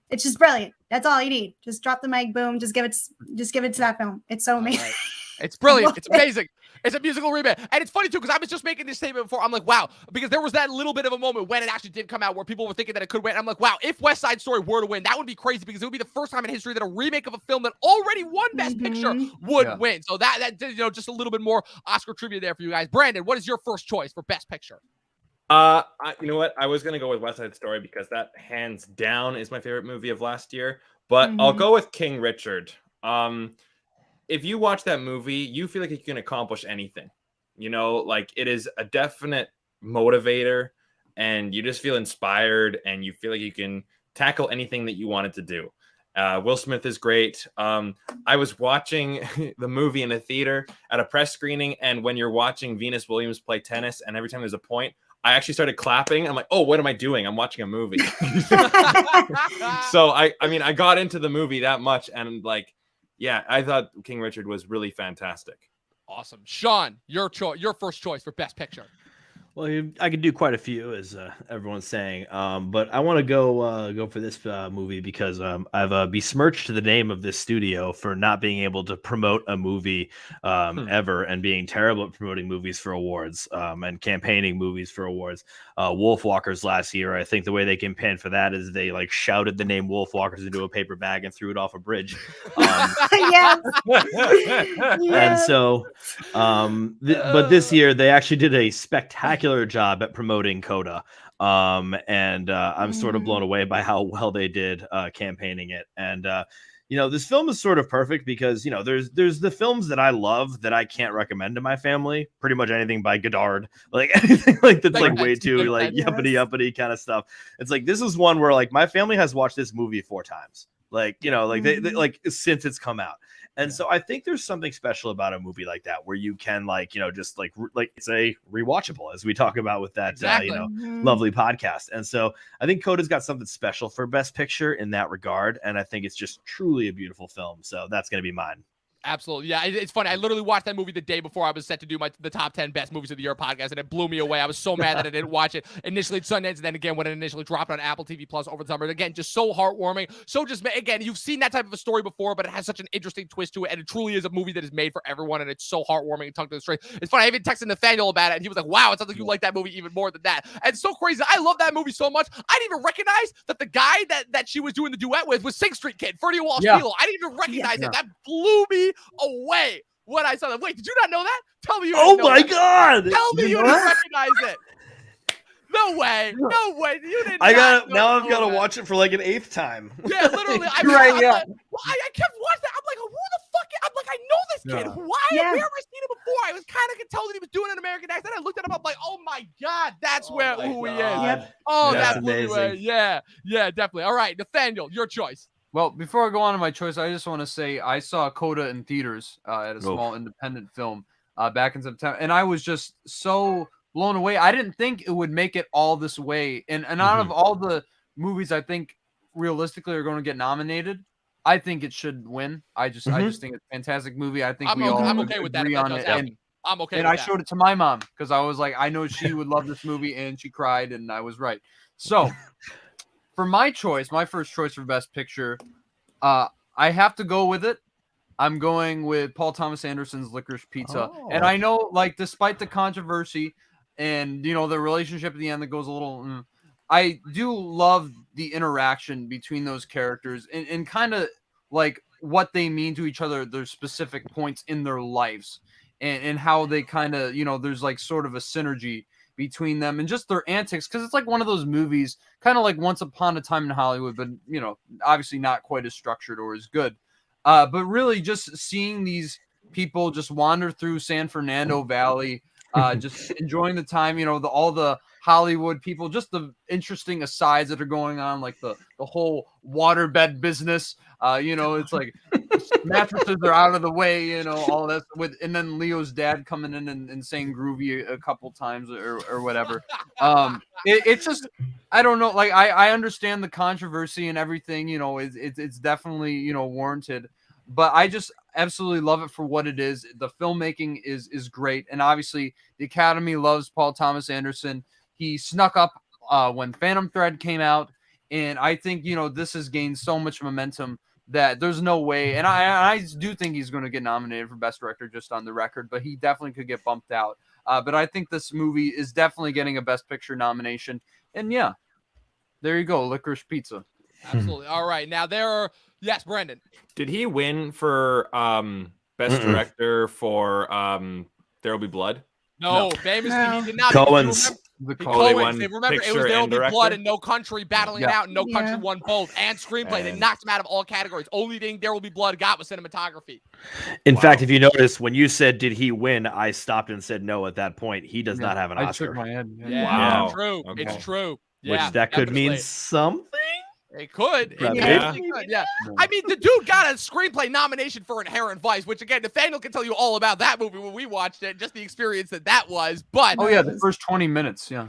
It's just brilliant. That's all you need. Just drop the mic, boom. Just give it to that film. It's so amazing. Right. It's brilliant. It's amazing. It's a musical remake. And it's funny, too, because I was just making this statement before. I'm like, wow, because there was that little bit of a moment when it actually did come out where people were thinking that it could win. I'm like, wow, if West Side Story were to win, that would be crazy because it would be the first time in history that a remake of a film that already won Best Picture would win. So that just a little bit more Oscar trivia there for you guys. Brandon, what is your first choice for Best Picture? You know what? I was going to go with West Side Story because that hands down is my favorite movie of last year. But I'll go with King Richard. If you watch that movie, you feel like you can accomplish anything. It is a definite motivator, and you just feel inspired, and you feel like you can tackle anything that you wanted to do. Will Smith is great. I was watching the movie in a theater at a press screening, and when you're watching Venus Williams play tennis, and every time there's a point, I actually started clapping. I'm like, oh, what am I doing? I'm watching a movie. So I got into the movie that much, and I thought King Richard was really fantastic. Awesome. Sean, your first choice for Best Picture. Well, I could do quite a few, as everyone's saying, but I want to go for this movie because I've besmirched the name of this studio for not being able to promote a movie ever, and being terrible at promoting movies for awards and campaigning movies for awards. Wolfwalkers last year, I think the way they campaigned for that is they shouted the name Wolfwalkers into a paper bag and threw it off a bridge. And so, but this year they actually did a spectacular job at promoting Coda, and I'm sort of blown away by how well they did campaigning it. And this film is sort of perfect because there's the films that I love that I can't recommend to my family. Pretty much anything by Godard, anything that's way too yuppity kind of stuff. It's this is one where my family has watched this movie 4 times. They since it's come out. And so I think there's something special about a movie like that where you can it's a rewatchable, as we talk about with that lovely podcast. And so I think Coda's got something special for Best Picture in that regard, and I think it's just truly a beautiful film. So that's going to be mine. Absolutely. Yeah, it's funny. I literally watched that movie the day before I was set to do the top 10 best movies of the year podcast, and it blew me away. I was so mad that I didn't watch it initially at Sundance, and then again when it initially dropped on Apple TV Plus over the summer. Again, just so heartwarming. So again, you've seen that type of a story before, but it has such an interesting twist to it, and it truly is a movie that is made for everyone, and it's so heartwarming and tongue to the string. It's funny. I even texted Nathaniel about it, and he was like, "Wow, it sounds like you like that movie even more than that." And it's so crazy. I love that movie so much. I didn't even recognize that the guy that she was doing the duet with was Sing Street Kid, Ferdy Walsh Neal. I didn't even recognize it. That blew me away when I saw that. Wait, did you not know that? Tell me you didn't know that. God! Tell me you didn't recognize it. No way. No way. You didn't. I've got to watch it for an 8th time. Yeah, literally. I kept watching that. I'm like, who the fuck? I'm like, I know this kid. Why? Where have I seen him before? I was kind of could tell that he was doing an American accent. I looked at him. I'm like, oh my God, that's who he is. Yep. Oh, that's that blew me away. amazing. Yeah, definitely. All right, Nathaniel, your choice. Well, before I go on to my choice, I just want to say I saw Coda in theaters at a small independent film back in September, and I was just so blown away. I didn't think it would make it all this way, and out of all the movies, I think realistically are going to get nominated. I think it should win. I just think it's a fantastic movie. I think I'm okay with that. agree on it. And I'm okay. And with I that. showed it to my mom because I was like, I know she would love this movie, and she cried, and I was right. So, for my choice, my first choice for Best Picture, I have to go with it. I'm going with Paul Thomas Anderson's Licorice Pizza, and I know, like, despite the controversy and the relationship at the end that goes a little, I do love the interaction between those characters and kind of like what they mean to each other, their specific points in their lives. And how they kind of, there's like sort of a synergy between them and just their antics. Cause it's like one of those movies, kind of like Once Upon a Time in Hollywood, but obviously not quite as structured or as good. But really just seeing these people just wander through San Fernando Valley, just enjoying the time, all the Hollywood people, just the interesting asides that are going on, like the whole waterbed business. It's like mattresses are out of the way, all that and then Leo's dad coming in and saying groovy a couple times or whatever. It's just, I don't know. Like I understand the controversy and everything, it's definitely, warranted, but I just absolutely love it for what it is. The filmmaking is great. And obviously the Academy loves Paul Thomas Anderson. He snuck up when Phantom Thread came out. And I think, this has gained so much momentum that there's no way. And I do think he's going to get nominated for Best Director just on the record, but he definitely could get bumped out. But I think this movie is definitely getting a Best Picture nomination. And yeah, there you go. Licorice Pizza. Absolutely. All right. Now yes, Brendan. Did he win for Best Director for There Will Be Blood? No, famously he did not. Cohen's. The Coen. Coens. They remember it was There Will Be Blood and No Country battling it out, and No Country won both. And screenplay, they knocked him out of all categories. Only thing There Will Be Blood got was cinematography. In fact, if you notice, when you said, did he win? I stopped and said no at that point. He does not have an Oscar. I shook my head. Yeah, Wow. It's true. Okay. It's true. Which Yeah, that could definitely. mean something. It could. It Probably. definitely could. Yeah. I mean, the dude got a screenplay nomination for Inherent Vice, which again, Nathaniel can tell you all about that movie when we watched it, just the experience that was. But Oh yeah, the first 20 minutes. Yeah.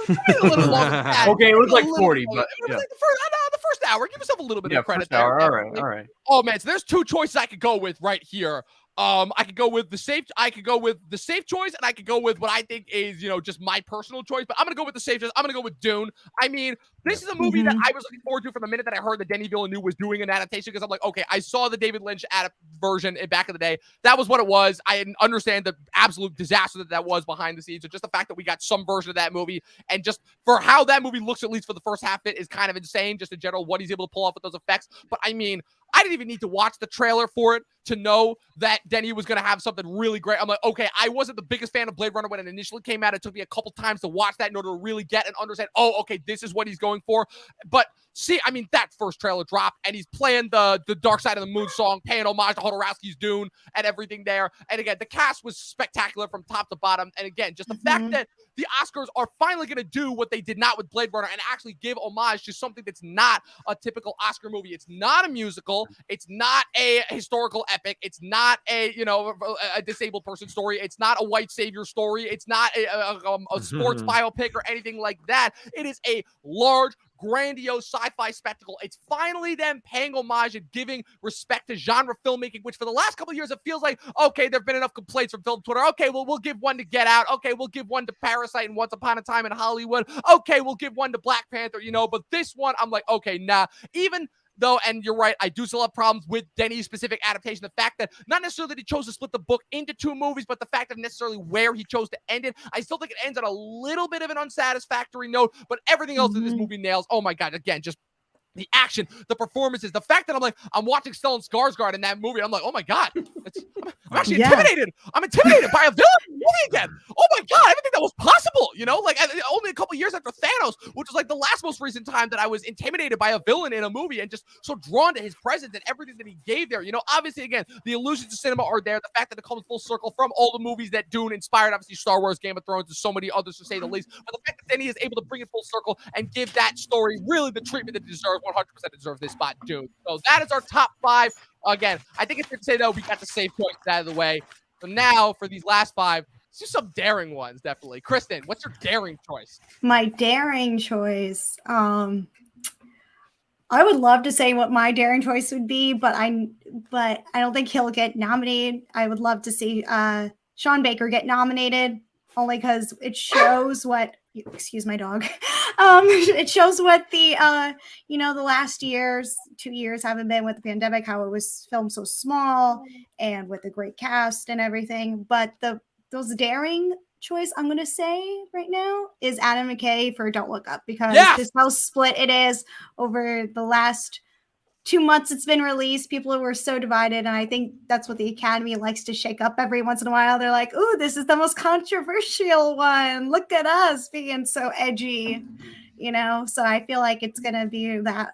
a little longer than that. Okay, it was like A little 40, longer. but It was yeah. like the first hour. Give yourself a little bit Yeah, of credit first there. hour. All right. Oh man, so there's two choices I could go with right here. I could go with the safe choice, and I could go with what I think is, just my personal choice. But I'm gonna go with the safe choice. I'm gonna go with Dune. I mean, this is a movie that I was looking forward to from the minute that I heard that Denis Villeneuve was doing an adaptation, because I'm like, okay, I saw the David Lynch version back in the day. That was what it was. I didn't understand the absolute disaster that was behind the scenes. So just the fact that we got some version of that movie, and just for how that movie looks, at least for the first half of it, is kind of insane. Just in general, what he's able to pull off with those effects. But I mean, I didn't even need to watch the trailer for it to know that Denny was going to have something really great. I'm like, okay, I wasn't the biggest fan of Blade Runner when it initially came out. It took me a couple times to watch that in order to really get and understand, oh, okay, this is what he's going for. But see, I mean, that first trailer drop, and he's playing the Dark Side of the Moon song, paying homage to Jodorowsky's Dune and everything there. And again, the cast was spectacular from top to bottom. And again, just the fact that the Oscars are finally going to do what they did not with Blade Runner and actually give homage to something that's not a typical Oscar movie. It's not a musical. It's not a historical epic. It's not a disabled person story. It's not a white savior story. It's not a sports biopic or anything like that. It is a large, grandiose sci-fi spectacle. It's finally them paying homage and giving respect to genre filmmaking, which for the last couple of years, it feels like, okay, there have been enough complaints from film Twitter. Okay, well, we'll give one to Get Out. Okay, we'll give one to Parasite and Once Upon a Time in Hollywood. Okay, we'll give one to Black Panther, but this one, I'm like, okay, nah. Even though, and you're right, I do still have problems with Denny's specific adaptation. The fact that not necessarily that he chose to split the book into two movies, but the fact of necessarily where he chose to end it. I still think it ends on a little bit of an unsatisfactory note, but everything else in this movie nails. Oh my God, again, just the action, the performances, the fact that I'm watching Stellan Skarsgård in that movie. I'm like, oh my God, I'm actually Yeah. intimidated. I'm intimidated by a villain in the movie again. Oh my god, I didn't think that was possible. You know, like only a couple years after Thanos, which was like the last most recent time that I was intimidated by a villain in a movie and just so drawn to his presence and everything that he gave there. You know, obviously, again, the illusions of cinema are there. The fact that it comes full circle from all the movies that Dune inspired, obviously Star Wars, Game of Thrones, and so many others to say the least. But the fact that Denis is able to bring it full circle and give that story really the treatment that it deserves, 100% deserves this spot, Dune. So that is our top 5. Again, I think it's fair to say, though, we got the safe choices out of the way. So now, for these last 5, let's do some daring ones, definitely. Kristen, what's your daring choice? My daring choice. I would love to say what my daring choice would be, but I don't think he'll get nominated. I would love to see Sean Baker get nominated, only because it shows what. Excuse my dog. It shows what the the last 2 years haven't been with the pandemic, how it was filmed so small and with a great cast and everything. But those daring choice I'm gonna say right now is Adam McKay for Don't Look Up, because just how split it is over the last 2 months it's been released. People were so divided, and I think that's what the Academy likes to shake up every once in a while. They're like, ooh, this is the most controversial one. Look at us being so edgy, so I feel like it's gonna be that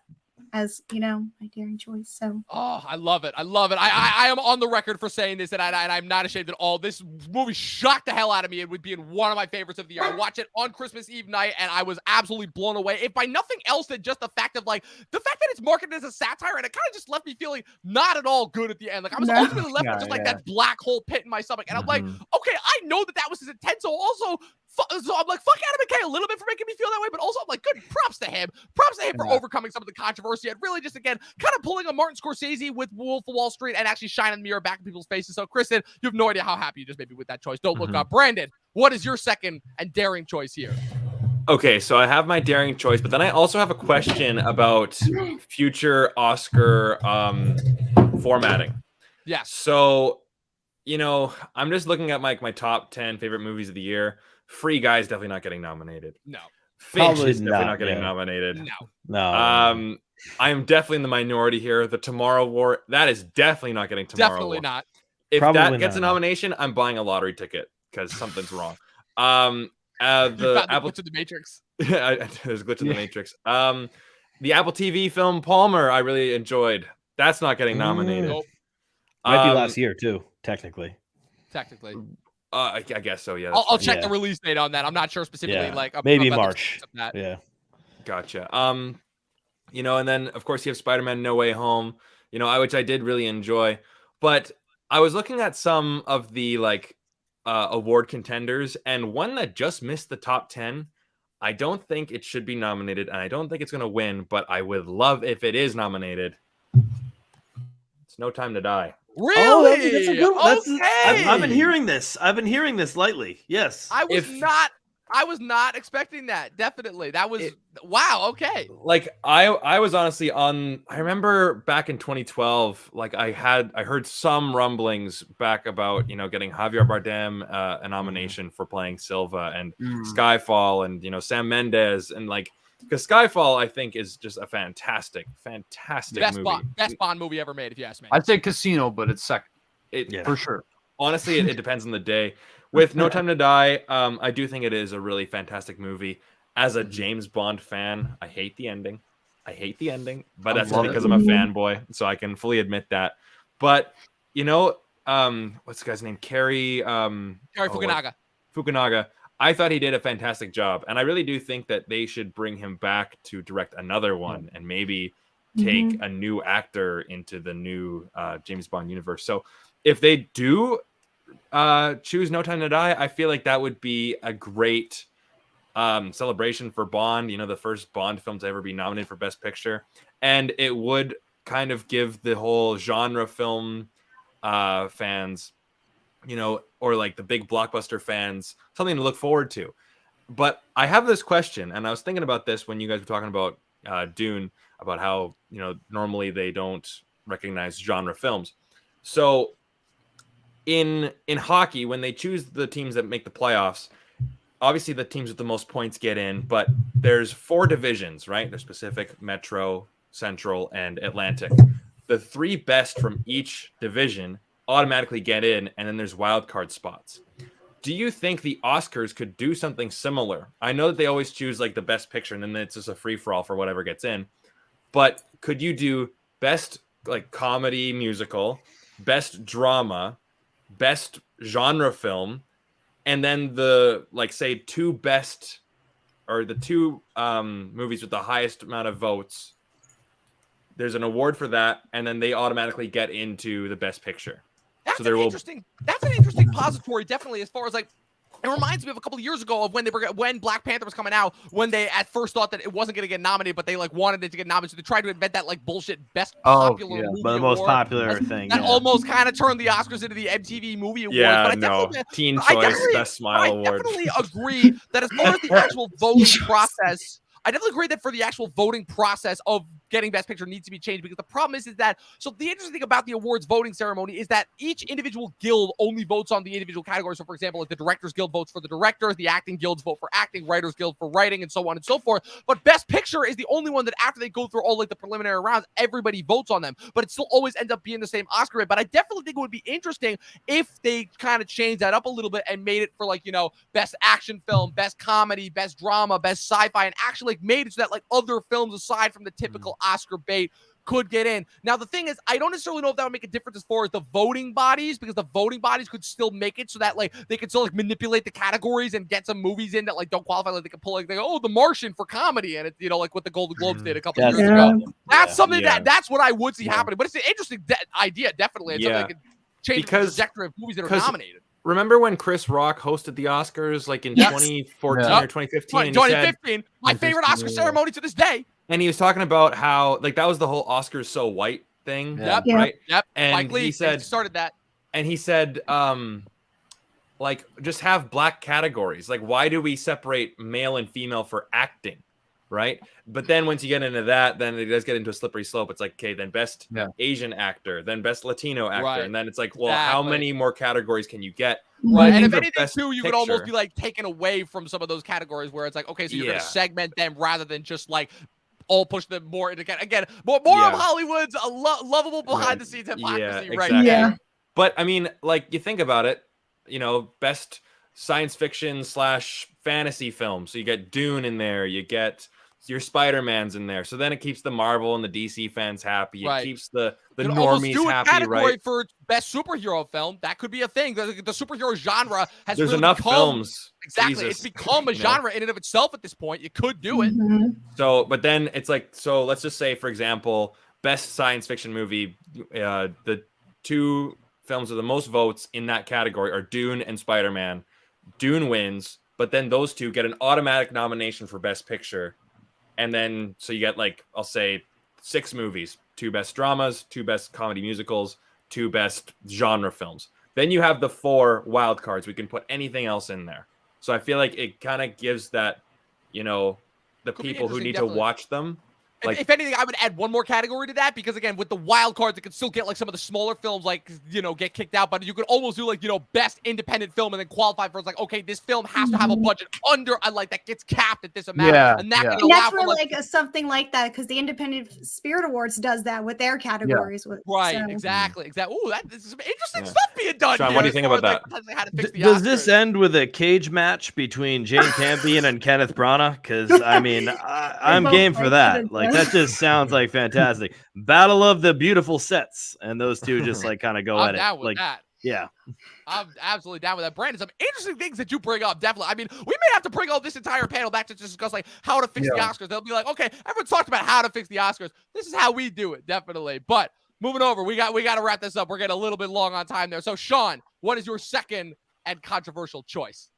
as my daring choice. So I love it. I am on the record for saying this, and I'm not ashamed at all. This movie shocked the hell out of me. It would be in one of my favorites of the year. I watched it on Christmas Eve night, and I was absolutely blown away. If by nothing else than just the fact that it's marketed as a satire, and it kind of just left me feeling not at all good at the end. Like I was ultimately left with just that black hole pit in my stomach, and I'm like, okay, I know that was his intent. So I'm like, fuck Adam McKay a little bit for making me feel that way, but also I'm like, good, props to him. Props to him for overcoming some of the controversy and really just, again, kind of pulling a Martin Scorsese with Wolf of Wall Street and actually shining the mirror back in people's faces. So, Kristen, you have no idea how happy you just made me with that choice. Don't Look Up. Brandon, what is your second and daring choice here? Okay, so I have my daring choice, but then I also have a question about future Oscar formatting. Yes. So, I'm just looking at my top 10 favorite movies of the year. Free Guy is definitely not getting nominated. No. Finch is definitely not getting nominated. No. I am definitely in the minority here. The Tomorrow War, that is definitely not getting Tomorrow Definitely War. not. If Probably that gets not. a nomination, I'm buying a lottery ticket because something's wrong. You found The the Apple glitch of the Matrix. there's a glitch in the Matrix. The Apple TV film Palmer, I really enjoyed. That's not getting nominated. Nope. Might be last year too, technically. Technically. I guess so. Yeah. I'll check the release date on that. I'm not sure specifically. Yeah. Maybe about the March. specifics of that. Yeah. Gotcha. And then of course you have Spider-Man No Way Home, which I did really enjoy. But I was looking at some of the award contenders, and one that just missed the top 10. I don't think it should be nominated, and I don't think it's going to win, but I would love if it is nominated. It's No Time to Die. Really? Oh, that's a good one. Okay. I've been hearing this. I've been hearing this lately. Yes. I was not expecting that. Definitely. That was wow. Okay. I was honestly I remember back in 2012, I heard some rumblings back about, getting Javier Bardem a nomination for playing Silva and Skyfall and, Sam Mendes and because Skyfall, I think, is just a fantastic movie. Best Bond movie ever made, if you ask me. I'd say Casino, but it's second. For sure. Honestly, it depends on the day. With No Time to Die, I do think it is a really fantastic movie. As a James Bond fan, I hate the ending. But that's only because I'm a fanboy, so I can fully admit that. But, what's the guy's name? Cary Fukunaga. Fukunaga. I thought he did a fantastic job, and I really do think that they should bring him back to direct another one and maybe take a new actor into the new James Bond universe. So if they do choose No Time to Die, I feel like that would be a great celebration for Bond, the first Bond film to ever be nominated for Best Picture, and it would kind of give the whole genre film fans, or the big blockbuster fans, something to look forward to. But I have this question, and I was thinking about this when you guys were talking about Dune, about how normally they don't recognize genre films. So in hockey, when they choose the teams that make the playoffs, obviously the teams with the most points get in, but there's 4 divisions, right? There's Pacific, Metro, Central, and Atlantic. The 3 best from each division automatically get in, and then there's wild card spots. Do you think the Oscars could do something similar? I know that they always choose like the best picture, and then it's just a free for all for whatever gets in. But could you do best like comedy musical, best drama, best genre film, and then the like say two best or the two movies with the highest amount of votes? There's an award for that, and then they automatically get into the best picture. That's So there an will interesting. That's an interesting pository, definitely. As far as like, it reminds me of a couple of years ago of when Black Panther was coming out. When they at first thought that it wasn't going to get nominated, but they like wanted it to get nominated. So they tried to invent that like bullshit best popular movie But the most award. popular thing. That Yeah. almost kind of turned the Oscars into the MTV Movie Awards. Yeah, but I no. definitely, Teen I Choice definitely- Best Smile I Award. definitely agree that as far as the actual voting process, I definitely agree that for the actual voting process of getting Best Picture needs to be changed, because the problem is that, so the interesting thing about the awards voting ceremony is that each individual guild only votes on the individual categories. So for example, like the Directors Guild votes for the directors, the acting guilds vote for acting, Writers Guild for writing, and so on and so forth. But Best Picture is the only one that after they go through all like the preliminary rounds, everybody votes on them, but it still always ends up being the same Oscar bid. But I definitely think it would be interesting if they kind of changed that up a little bit and made it for like, you know, best action film, best comedy, best drama, best sci-fi, and actually like made it so that like other films aside from the typical Oscar bait could get in. Now, the thing is, I don't necessarily know if that would make a difference as far as the voting bodies, because the voting bodies could still make it so that like they could still like manipulate the categories and get some movies in that like don't qualify. Like they could pull like, The Martian for comedy, and it's, you know, like what the Golden Globes did a couple of years ago. That's something that's what I would see happening. But it's an interesting idea, definitely. It's something that could change the trajectory of movies that are nominated. Remember when Chris Rock hosted the Oscars like in 2014 or 2015? And 2015, my favorite Oscar ceremony to this day. And he was talking about how like that was the whole Oscars so white thing, right? Yep. And Mike Lee he said started that. And he said, like, just have black categories. Like, why do we separate male and female for acting, right? But then once you get into that, then it does get into a slippery slope. It's like, okay, then best Asian actor, then best Latino actor, and then it's like, well, how many more categories can you get? Right, and if anything, too, you could almost be like taken away from some of those categories where it's like, okay, so you're going to segment them rather than just like all push them more into again more of Hollywood's lovable behind the scenes hypocrisy, right? Exactly. Yeah. But I mean, like you think about it, you know, best science fiction / fantasy film. So you get Dune in there, you get your Spider-Man's in there. So then it keeps the Marvel and the DC fans happy. It keeps the normies do a happy, category right? for best superhero film. That could be a thing. The superhero genre has There's really enough become, films. Exactly. Jesus. It's become a genre in and of itself at this point. You could do it. So, but then it's like, so let's just say, for example, best science fiction movie, the two films with the most votes in that category are Dune and Spider-Man. Dune wins, but then those two get an automatic nomination for best picture. And then, so you get like, I'll say 6 movies, 2 best dramas, 2 best comedy musicals, 2 best genre films. Then you have the 4 wild cards. We can put anything else in there. So I feel like it kind of gives that, you know, the people who need to watch them. Like, if anything, I would add one more category to that, because again, with the wild cards, it could still get like some of the smaller films, like, you know, get kicked out. But you could almost do like, you know, best independent film and then qualify for, it's like, okay, this film has to have a budget under, like, that gets capped at this amount. And that can allow that's for where like something like that, because the Independent Spirit Awards does that with their categories. Exactly. Ooh, this is some interesting stuff being done. Sean, what do you think about that? Does this end with a cage match between Jane Campion and Kenneth Branagh? Because I mean, I'm game for that. Like, that just sounds like fantastic. Battle of the beautiful sets, and those two just like kind of go at it. With that. Yeah, I'm absolutely down with that. Brandon, some interesting things that you bring up, definitely. I mean, we may have to bring all this entire panel back to discuss like how to fix the Oscars. They'll be like, okay, everyone talked about how to fix the Oscars. This is how we do it, definitely. But moving over, we got to wrap this up. We're getting a little bit long on time there. So, Sean, what is your second and controversial choice?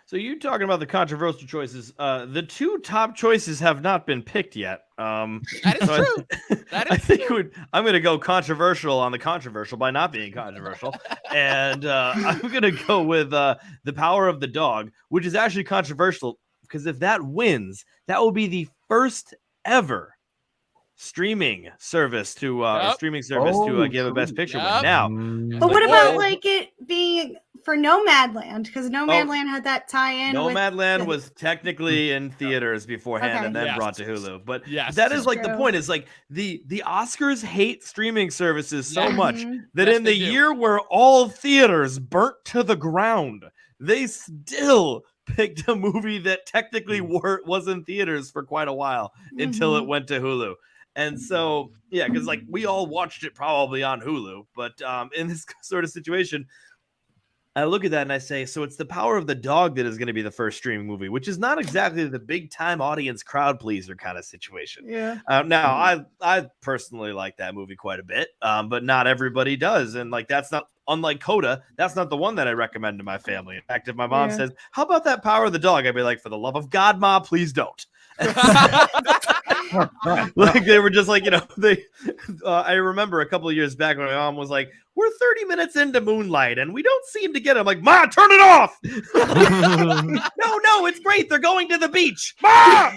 So you talking about the controversial choices? The 2 top choices have not been picked yet. That is true. I think I'm going to go controversial on the controversial by not being controversial, and I'm going to go with The Power of the Dog, which is actually controversial because if that wins, that will be the first ever streaming service to give a best picture win. Now, but what about like it being for Nomadland, because Nomadland had that tie-in. Nomadland was technically in theaters beforehand Okay. and then Yes. brought to Hulu. But Yes. that is like the True. point. Is like the Oscars hate streaming services so Yes. much Mhm. that Yes, in the they do. year where all theaters burnt to the ground, they still picked a movie that technically was in theaters for quite a while until it Mhm. went to Hulu. And so, yeah, because like we all watched it probably on Hulu, but in this sort of situation, I look at that and I say, so it's The Power of the Dog that is going to be the first streaming movie, which is not exactly the big time audience crowd pleaser kind of situation. Yeah. Now, I personally like that movie quite a bit, but not everybody does. And like, that's not, unlike Coda, that's not the one that I recommend to my family. In fact, if my mom Yeah. says, how about that Power of the Dog? I'd be like, for the love of God, Ma, please don't. Like they were just like, I remember a couple of years back when my mom was like, we're 30 minutes into Moonlight and we don't seem to get it. I'm like, Ma, turn it off. No, it's great. They're going to the beach. Ma!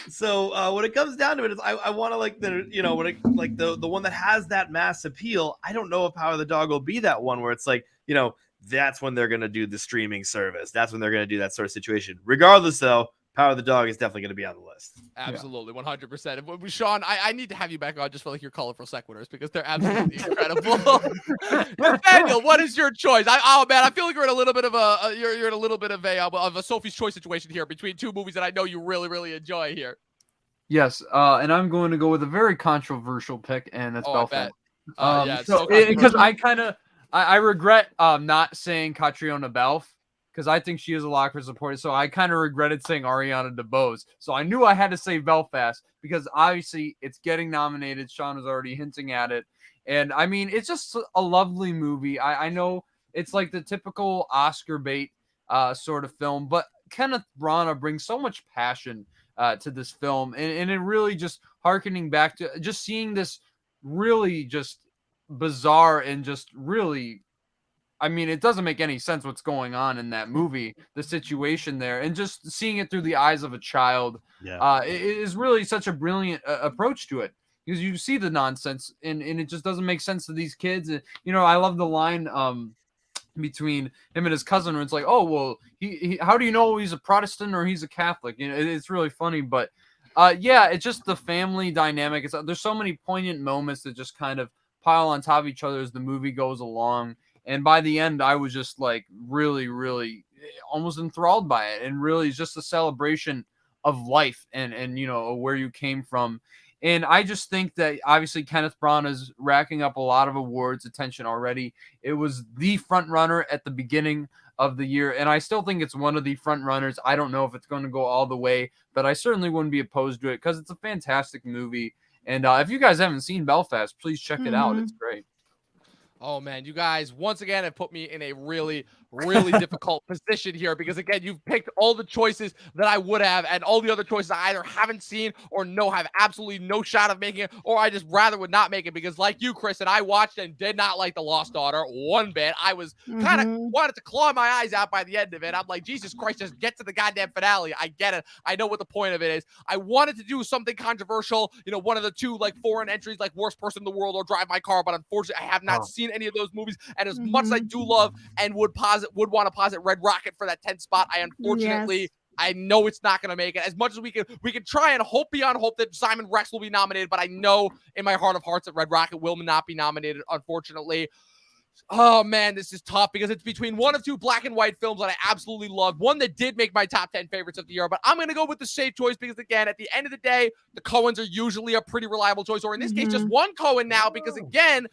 So when it comes down to it, is I want to like the one that has that mass appeal. I don't know if Power of the Dog will be that one where it's like, that's when they're going to do the streaming service. That's when they're going to do that sort of situation. Regardless, though, Power of the Dog is definitely going to be on the list. Absolutely, 100%. Sean, I need to have you back on just for like your colorful sequiturs because they're absolutely incredible. Nathaniel, what is your choice? I feel like you're in a little bit of you're in a little bit of a Sophie's Choice situation here between two movies that I know you really, really enjoy here. Yes, and I'm going to go with a very controversial pick, and that's Belfast. Because I regret not saying Catriona Balfe, because I think she is a lock for support. So I kind of regretted saying Ariana DeBose. So I knew I had to say Belfast because obviously it's getting nominated. Sean was already hinting at it. And I mean, it's just a lovely movie. I know it's like the typical Oscar bait sort of film, but Kenneth Branagh brings so much passion to this film. And it really just hearkening back to just seeing this really just bizarre and just really, I mean, it doesn't make any sense what's going on in that movie, the situation there, and just seeing it through the eyes of a child. It is really such a brilliant approach to it, because you see the nonsense and it just doesn't make sense to these kids. And, I love the line between him and his cousin where it's like, oh, well, he how do you know he's a Protestant or he's a Catholic? It's really funny, but it's just the family dynamic. There's so many poignant moments that just kind of pile on top of each other as the movie goes along. And by the end, I was just like really, really almost enthralled by it. And really just a celebration of life and where you came from. And I just think that obviously Kenneth Branagh is racking up a lot of awards attention already. It was the front runner at the beginning of the year. And I still think it's one of the front runners. I don't know if it's going to go all the way, but I certainly wouldn't be opposed to it because it's a fantastic movie. And if you guys haven't seen Belfast, please check it out. It's great. Oh, man, you guys, once again, have put me in a really, really difficult position here because, again, you've picked all the choices that I would have, and all the other choices I either haven't seen or have absolutely no shot of making it, or I just rather would not make it because, like you, Chris, and I watched and did not like The Lost Daughter one bit. I was kind of wanted to claw my eyes out by the end of it. I'm like, Jesus Christ, just get to the goddamn finale. I get it. I know what the point of it is. I wanted to do something controversial, one of the two, like, foreign entries, like Worst Person in the World or Drive My Car, but unfortunately, I have not seen any of those movies, and as much as I do love and would want to posit Red Rocket for that 10th spot, I unfortunately I know it's not going to make it. As much as we can try and hope beyond hope that Simon Rex will be nominated, but I know in my heart of hearts that Red Rocket will not be nominated, unfortunately. Oh, man, this is tough because it's between one of two black and white films that I absolutely loved. One that did make my top 10 favorites of the year, but I'm going to go with the safe choice because, again, at the end of the day, the Coens are usually a pretty reliable choice, or in this case, just one Coen now because, again,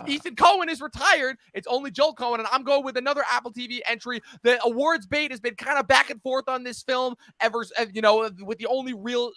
Ethan Coen is retired. It's only Joel Coen, and I'm going with another Apple TV entry. The awards bait has been kind of back and forth on this film ever, with the only real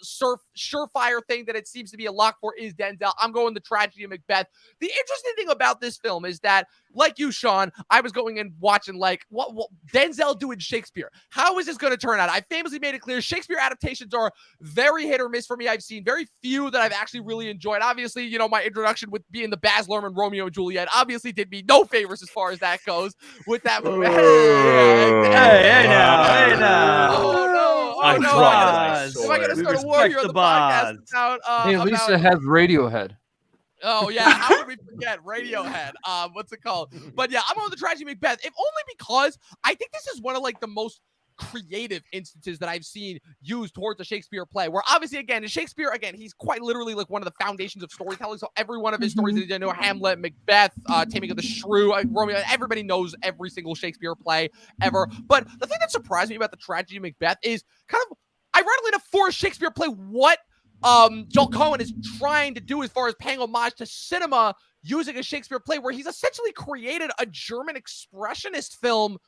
surefire thing that it seems to be a lock for is Denzel. I'm going the Tragedy of Macbeth. The interesting thing about this film is that, like you, Sean, I was going and watching like what Denzel doing Shakespeare. How is this going to turn out? I famously made it clear Shakespeare adaptations are very hit or miss for me. I've seen very few that I've actually really enjoyed. Obviously, my introduction with being the Baz Luhrmann Romeo and Juliet obviously did me no favors as far as that goes with that movie. Hey now. Oh no! Am I going to start a war here on the podcast about? Hey, Lisa has Radiohead. Oh yeah, how would we forget Radiohead? What's it called? But yeah, I'm on the Tragedy Macbeth, if only because I think this is one of like the most creative instances that I've seen used towards a Shakespeare play, where obviously again Shakespeare, again, he's quite literally like one of the foundations of storytelling. So every one of his stories that you know, Hamlet, Macbeth, Taming of the Shrew, Romeo, everybody knows every single Shakespeare play ever. But the thing that surprised me about the Tragedy of Macbeth is kind of ironically enough, for a Shakespeare play, what Joel Cohen is trying to do as far as paying homage to cinema using a Shakespeare play, where he's essentially created a German expressionist film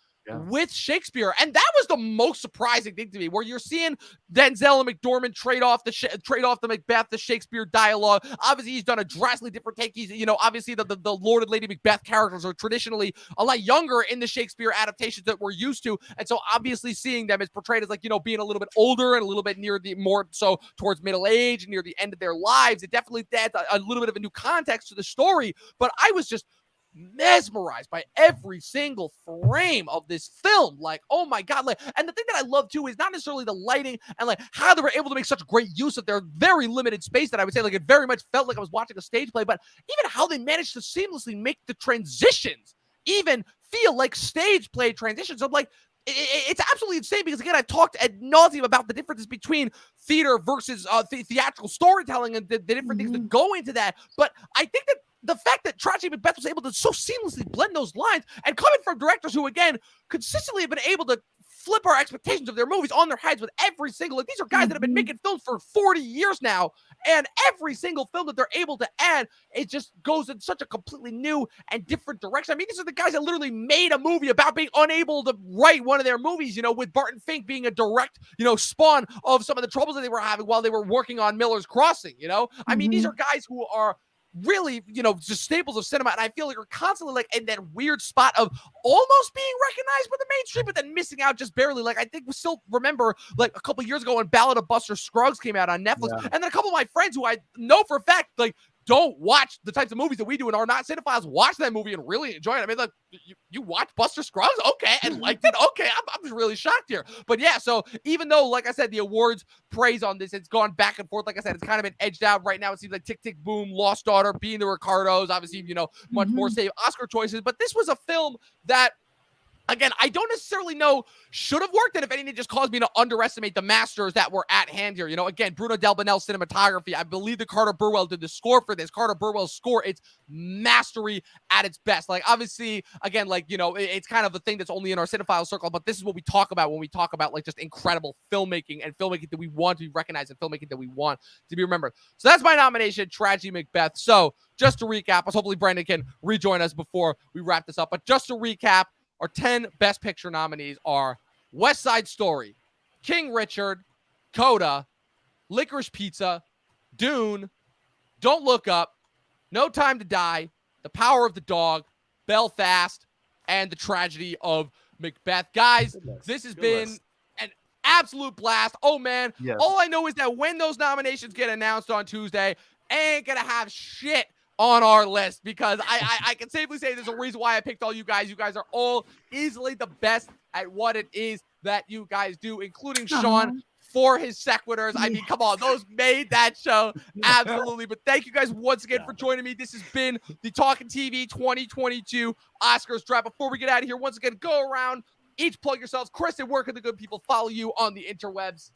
with Shakespeare. And that was the most surprising thing to me, where you're seeing Denzel and McDormand trade off the Macbeth, the Shakespeare dialogue. Obviously, he's done a drastically different take. He's, you know, obviously the Lord and Lady Macbeth characters are traditionally a lot younger in the Shakespeare adaptations that we're used to. And so obviously seeing them as portrayed as like, you know, being a little bit older and a little bit near the more so towards middle age and near the end of their lives, it definitely adds a little bit of a new context to the story. But I was just mesmerized by every single frame of this film. Like, oh my god. Like, and the thing that I love too is not necessarily the lighting and like how they were able to make such great use of their very limited space, that I would say like it very much felt like I was watching a stage play, but even how they managed to seamlessly make the transitions even feel like stage play transitions. I'm like, it's absolutely insane, because again, I've talked ad nauseum about the differences between theater versus theatrical storytelling and the different things that go into that. But I think that the fact that Tragedy of Macbeth was able to so seamlessly blend those lines, and coming from directors who, again, consistently have been able to flip our expectations of their movies on their heads with every single, like, these are guys that have been making films for 40 years now, and every single film that they're able to add, it just goes in such a completely new and different direction. I mean, these are the guys that literally made a movie about being unable to write one of their movies, you know, with Barton Fink being a direct, you know, spawn of some of the troubles that they were having while they were working on Miller's Crossing, you know? I mean, these are guys who are really, you know, just staples of cinema, and I feel like we're constantly like in that weird spot of almost being recognized by the mainstream, but then missing out just barely. Like, I think we still remember like a couple years ago when Ballad of Buster Scruggs came out on Netflix, and then a couple of my friends who I know for a fact like don't watch the types of movies that we do and are not cinephiles watch that movie and really enjoy it. I mean, like, you watch Buster Scruggs? Okay, and liked it? Okay, I'm just really shocked here. But yeah, so even though, like I said, the awards praise on this, it's gone back and forth. Like I said, it's kind of been edged out right now. It seems like Tick, Tick, Boom, Lost Daughter, Being the Ricardos, obviously, you know, much more safe Oscar choices. But this was a film that, again, I don't necessarily know should have worked, and if anything, just caused me to underestimate the masters that were at hand here. You know, again, Bruno Del Bonel's cinematography. I believe that Carter Burwell did the score for this. Carter Burwell's score, it's mastery at its best. Like, obviously, again, like, you know, it's kind of the thing that's only in our cinephile circle, but this is what we talk about when we talk about, like, just incredible filmmaking and filmmaking that we want to be recognized and filmmaking that we want to be remembered. So that's my nomination, Tragedy Macbeth. So just to recap, hopefully Brandon can rejoin us before we wrap this up, but just to recap, our 10 Best Picture nominees are West Side Story, King Richard, Coda, Licorice Pizza, Dune, Don't Look Up, No Time to Die, The Power of the Dog, Belfast, and The Tragedy of Macbeth. Guys, this has been an absolute blast. Oh, man. Yes. All I know is that when those nominations get announced on Tuesday, ain't gonna have shit on our list, because I can safely say there's a reason why I picked all you guys. You guys are all easily the best at what it is that you guys do, including Sean for his sequiturs. I mean, come on, those made that show. Absolutely. But thank you guys once again for joining me. This has been the Talking TV 2022 Oscars draft. Before we get out of here, once again, go around, each plug yourselves. Kristen, where can the good people follow you on the interwebs?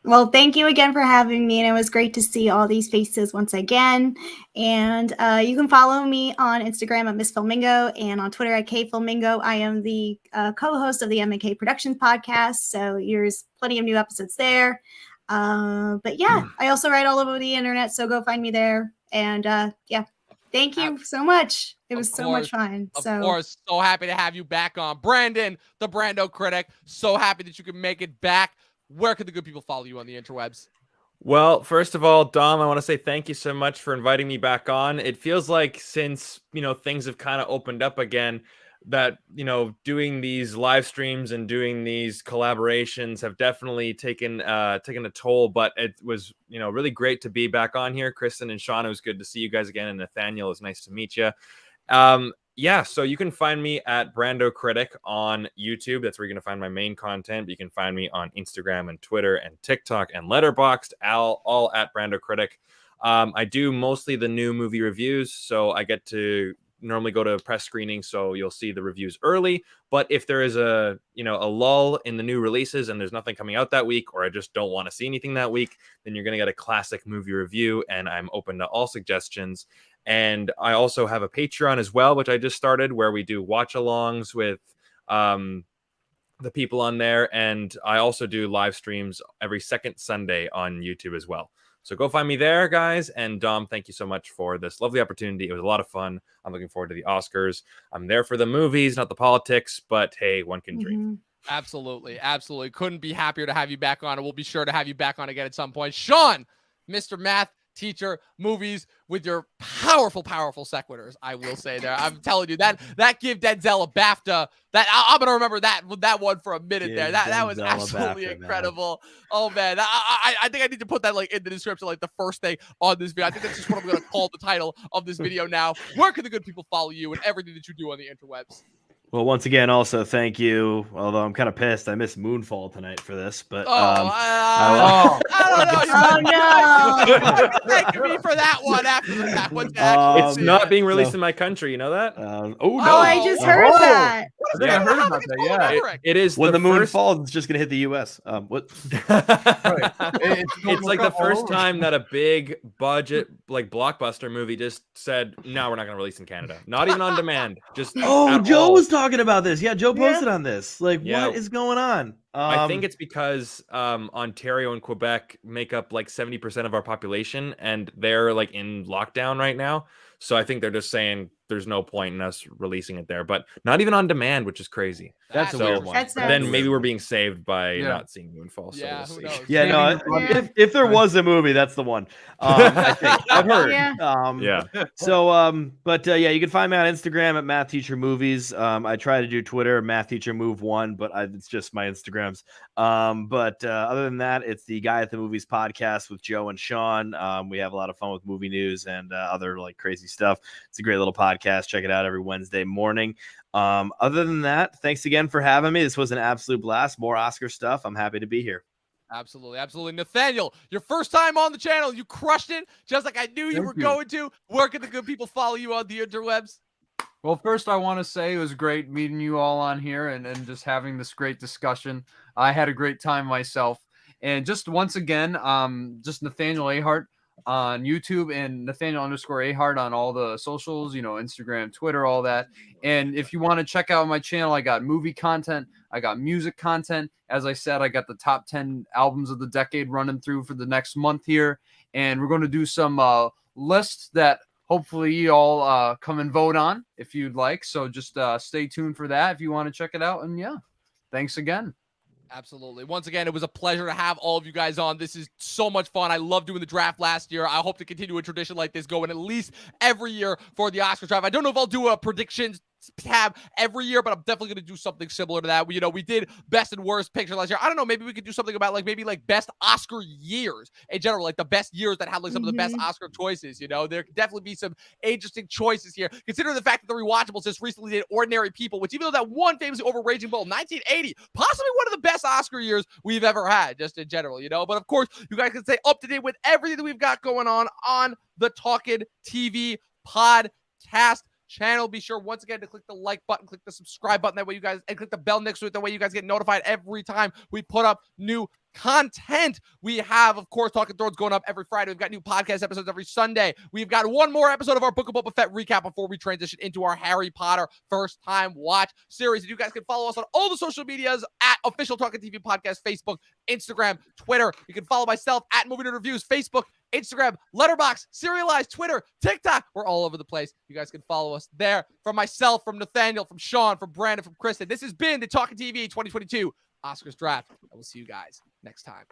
Well, thank you again for having me, and it was great to see all these faces once again. And you can follow me on Instagram at Miss Flamingo and on Twitter at K Flamingo. I am the co-host of the M&K Productions podcast, so there's plenty of new episodes there. But yeah, I also write all over the internet, so go find me there. And yeah, thank you so much. It was so much fun. Of course, so happy to have you back on. Brandon, the Brando critic, so happy that you can make it back. Where can the good people follow you on the interwebs? Well, first of all, Dom, I want to say thank you so much for inviting me back on. It feels like since, you know, things have kind of opened up again, that, you know, doing these live streams and doing these collaborations have definitely taken a toll, but it was, you know, really great to be back on here. Kristen and Sean, it was good to see you guys again. And Nathaniel, it was nice to meet you. Yeah, so you can find me at Brando Critic on YouTube. That's where you're going to find my main content. But you can find me on Instagram and Twitter and TikTok and Letterboxd, all at Brando Critic. I do mostly the new movie reviews, so I get to normally go to press screenings, so you'll see the reviews early. But if there is a lull in the new releases and there's nothing coming out that week, or I just don't want to see anything that week, then you're going to get a classic movie review, and I'm open to all suggestions. And I also have a Patreon as well, which I just started, where we do watch-alongs with the people on there. And I also do live streams every second Sunday on YouTube as well. So go find me there, guys. And Dom, thank you so much for this lovely opportunity. It was a lot of fun. I'm looking forward to the Oscars. I'm there for the movies, not the politics, but hey, one can dream. Absolutely. Absolutely. Couldn't be happier to have you back on. And we'll be sure to have you back on again at some point. Sean, Mr. Math Teacher Movies, with your powerful sequiturs. I will say there. I'm telling you that give Denzel a BAFTA. That I'm gonna remember that one for a minute there. That was absolutely incredible. Man. Oh man, I think I need to put that like in the description, like the first thing on this video. I think that's just what I'm gonna call the title of this video now. Where can the good people follow you and everything that you do on the interwebs? Well, once again, also thank you. Although I'm kind of pissed, I missed Moonfall tonight for this, but I don't know. Thank me for that one. After that one, it's not being released in my country. You know that? No! I just heard that. I think I heard about that. Yeah, it is. When the moon falls, it's just gonna hit the U.S. What? It's like the first time that a big budget, like blockbuster movie, just said, "No, we're not gonna release in Canada. Not even on demand." Just Joe was talking about this. Yeah, Joe posted on this. Like, what is going on? I think it's because Ontario and Quebec make up like 70% of our population, and they're like in lockdown right now. So I think they're just saying there's no point in us releasing it there, but not even on demand, which is crazy. That's a weird one. Then maybe we're being saved by not seeing Moonfall. So yeah, we'll see. Yeah, no. If there was a movie, that's the one. I think I've heard. So, but you can find me on Instagram at Math Teacher Movies. I try to do Twitter, Math Teacher Move 1, but it's just my Instagrams. But other than that, it's the Guy at the Movies podcast with Joe and Sean. We have a lot of fun with movie news and other like crazy stuff. It's a great little podcast. Check it out every Wednesday morning. Other than that, thanks again for having me. This was an absolute blast. More Oscar stuff. I'm happy to be here. Absolutely. Nathaniel, your first time on the channel, you crushed it just like I knew you were going to. Where can the good people follow you on the interwebs? Well, first I want to say it was great meeting you all on here and just having this great discussion. I had a great time myself. And just once again, just Nathaniel Ahart on YouTube and Nathaniel_Ahart on all the socials, Instagram, Twitter, all that. And if you want to check out my channel, I got movie content, I got music content. As I said, I got the top 10 albums of the decade running through for the next month here. And we're going to do some lists that hopefully you all come and vote on if you'd like. So just stay tuned for that if you want to check it out. And yeah, thanks again. Absolutely. Once again, it was a pleasure to have all of you guys on. This is so much fun. I loved doing the draft last year. I hope to continue a tradition like this going at least every year for the Oscars draft. I don't know if I'll do a predictions tab every year, but I'm definitely going to do something similar to that. We did best and worst picture last year. I don't know, maybe we could do something about maybe best Oscar years in general, like the best years that have some of the best Oscar choices. There could definitely be some interesting choices here. Considering the fact that the rewatchables just recently did Ordinary People, which even though that one famously over Raging Bull, 1980, possibly one of the best Oscar years we've ever had, just in general, But of course, you guys can stay up to date with everything that we've got going on the Talkin' TV podcast channel. Be sure once again to click the like button, click the subscribe button, that way you guys, and click the bell next to it, that way you guys get notified every time we put up new content. We have, of course, Talking Thrones going up every Friday. We've got new podcast episodes every Sunday. We've got one more episode of our Book of Boba Fett recap before we transition into our Harry Potter first time watch series. And you guys can follow us on all the social medias at Official Talking TV Podcast, Facebook, Instagram, Twitter. You can follow myself at Movie Nerd Reviews, Facebook, Instagram, Letterboxd, Serialized, Twitter, TikTok. We're all over the place. You guys can follow us there. From myself, from Nathaniel, from Sean, from Brandon, from Kristen. This has been the Talking TV 2022 Oscars draft. I will see you guys next time.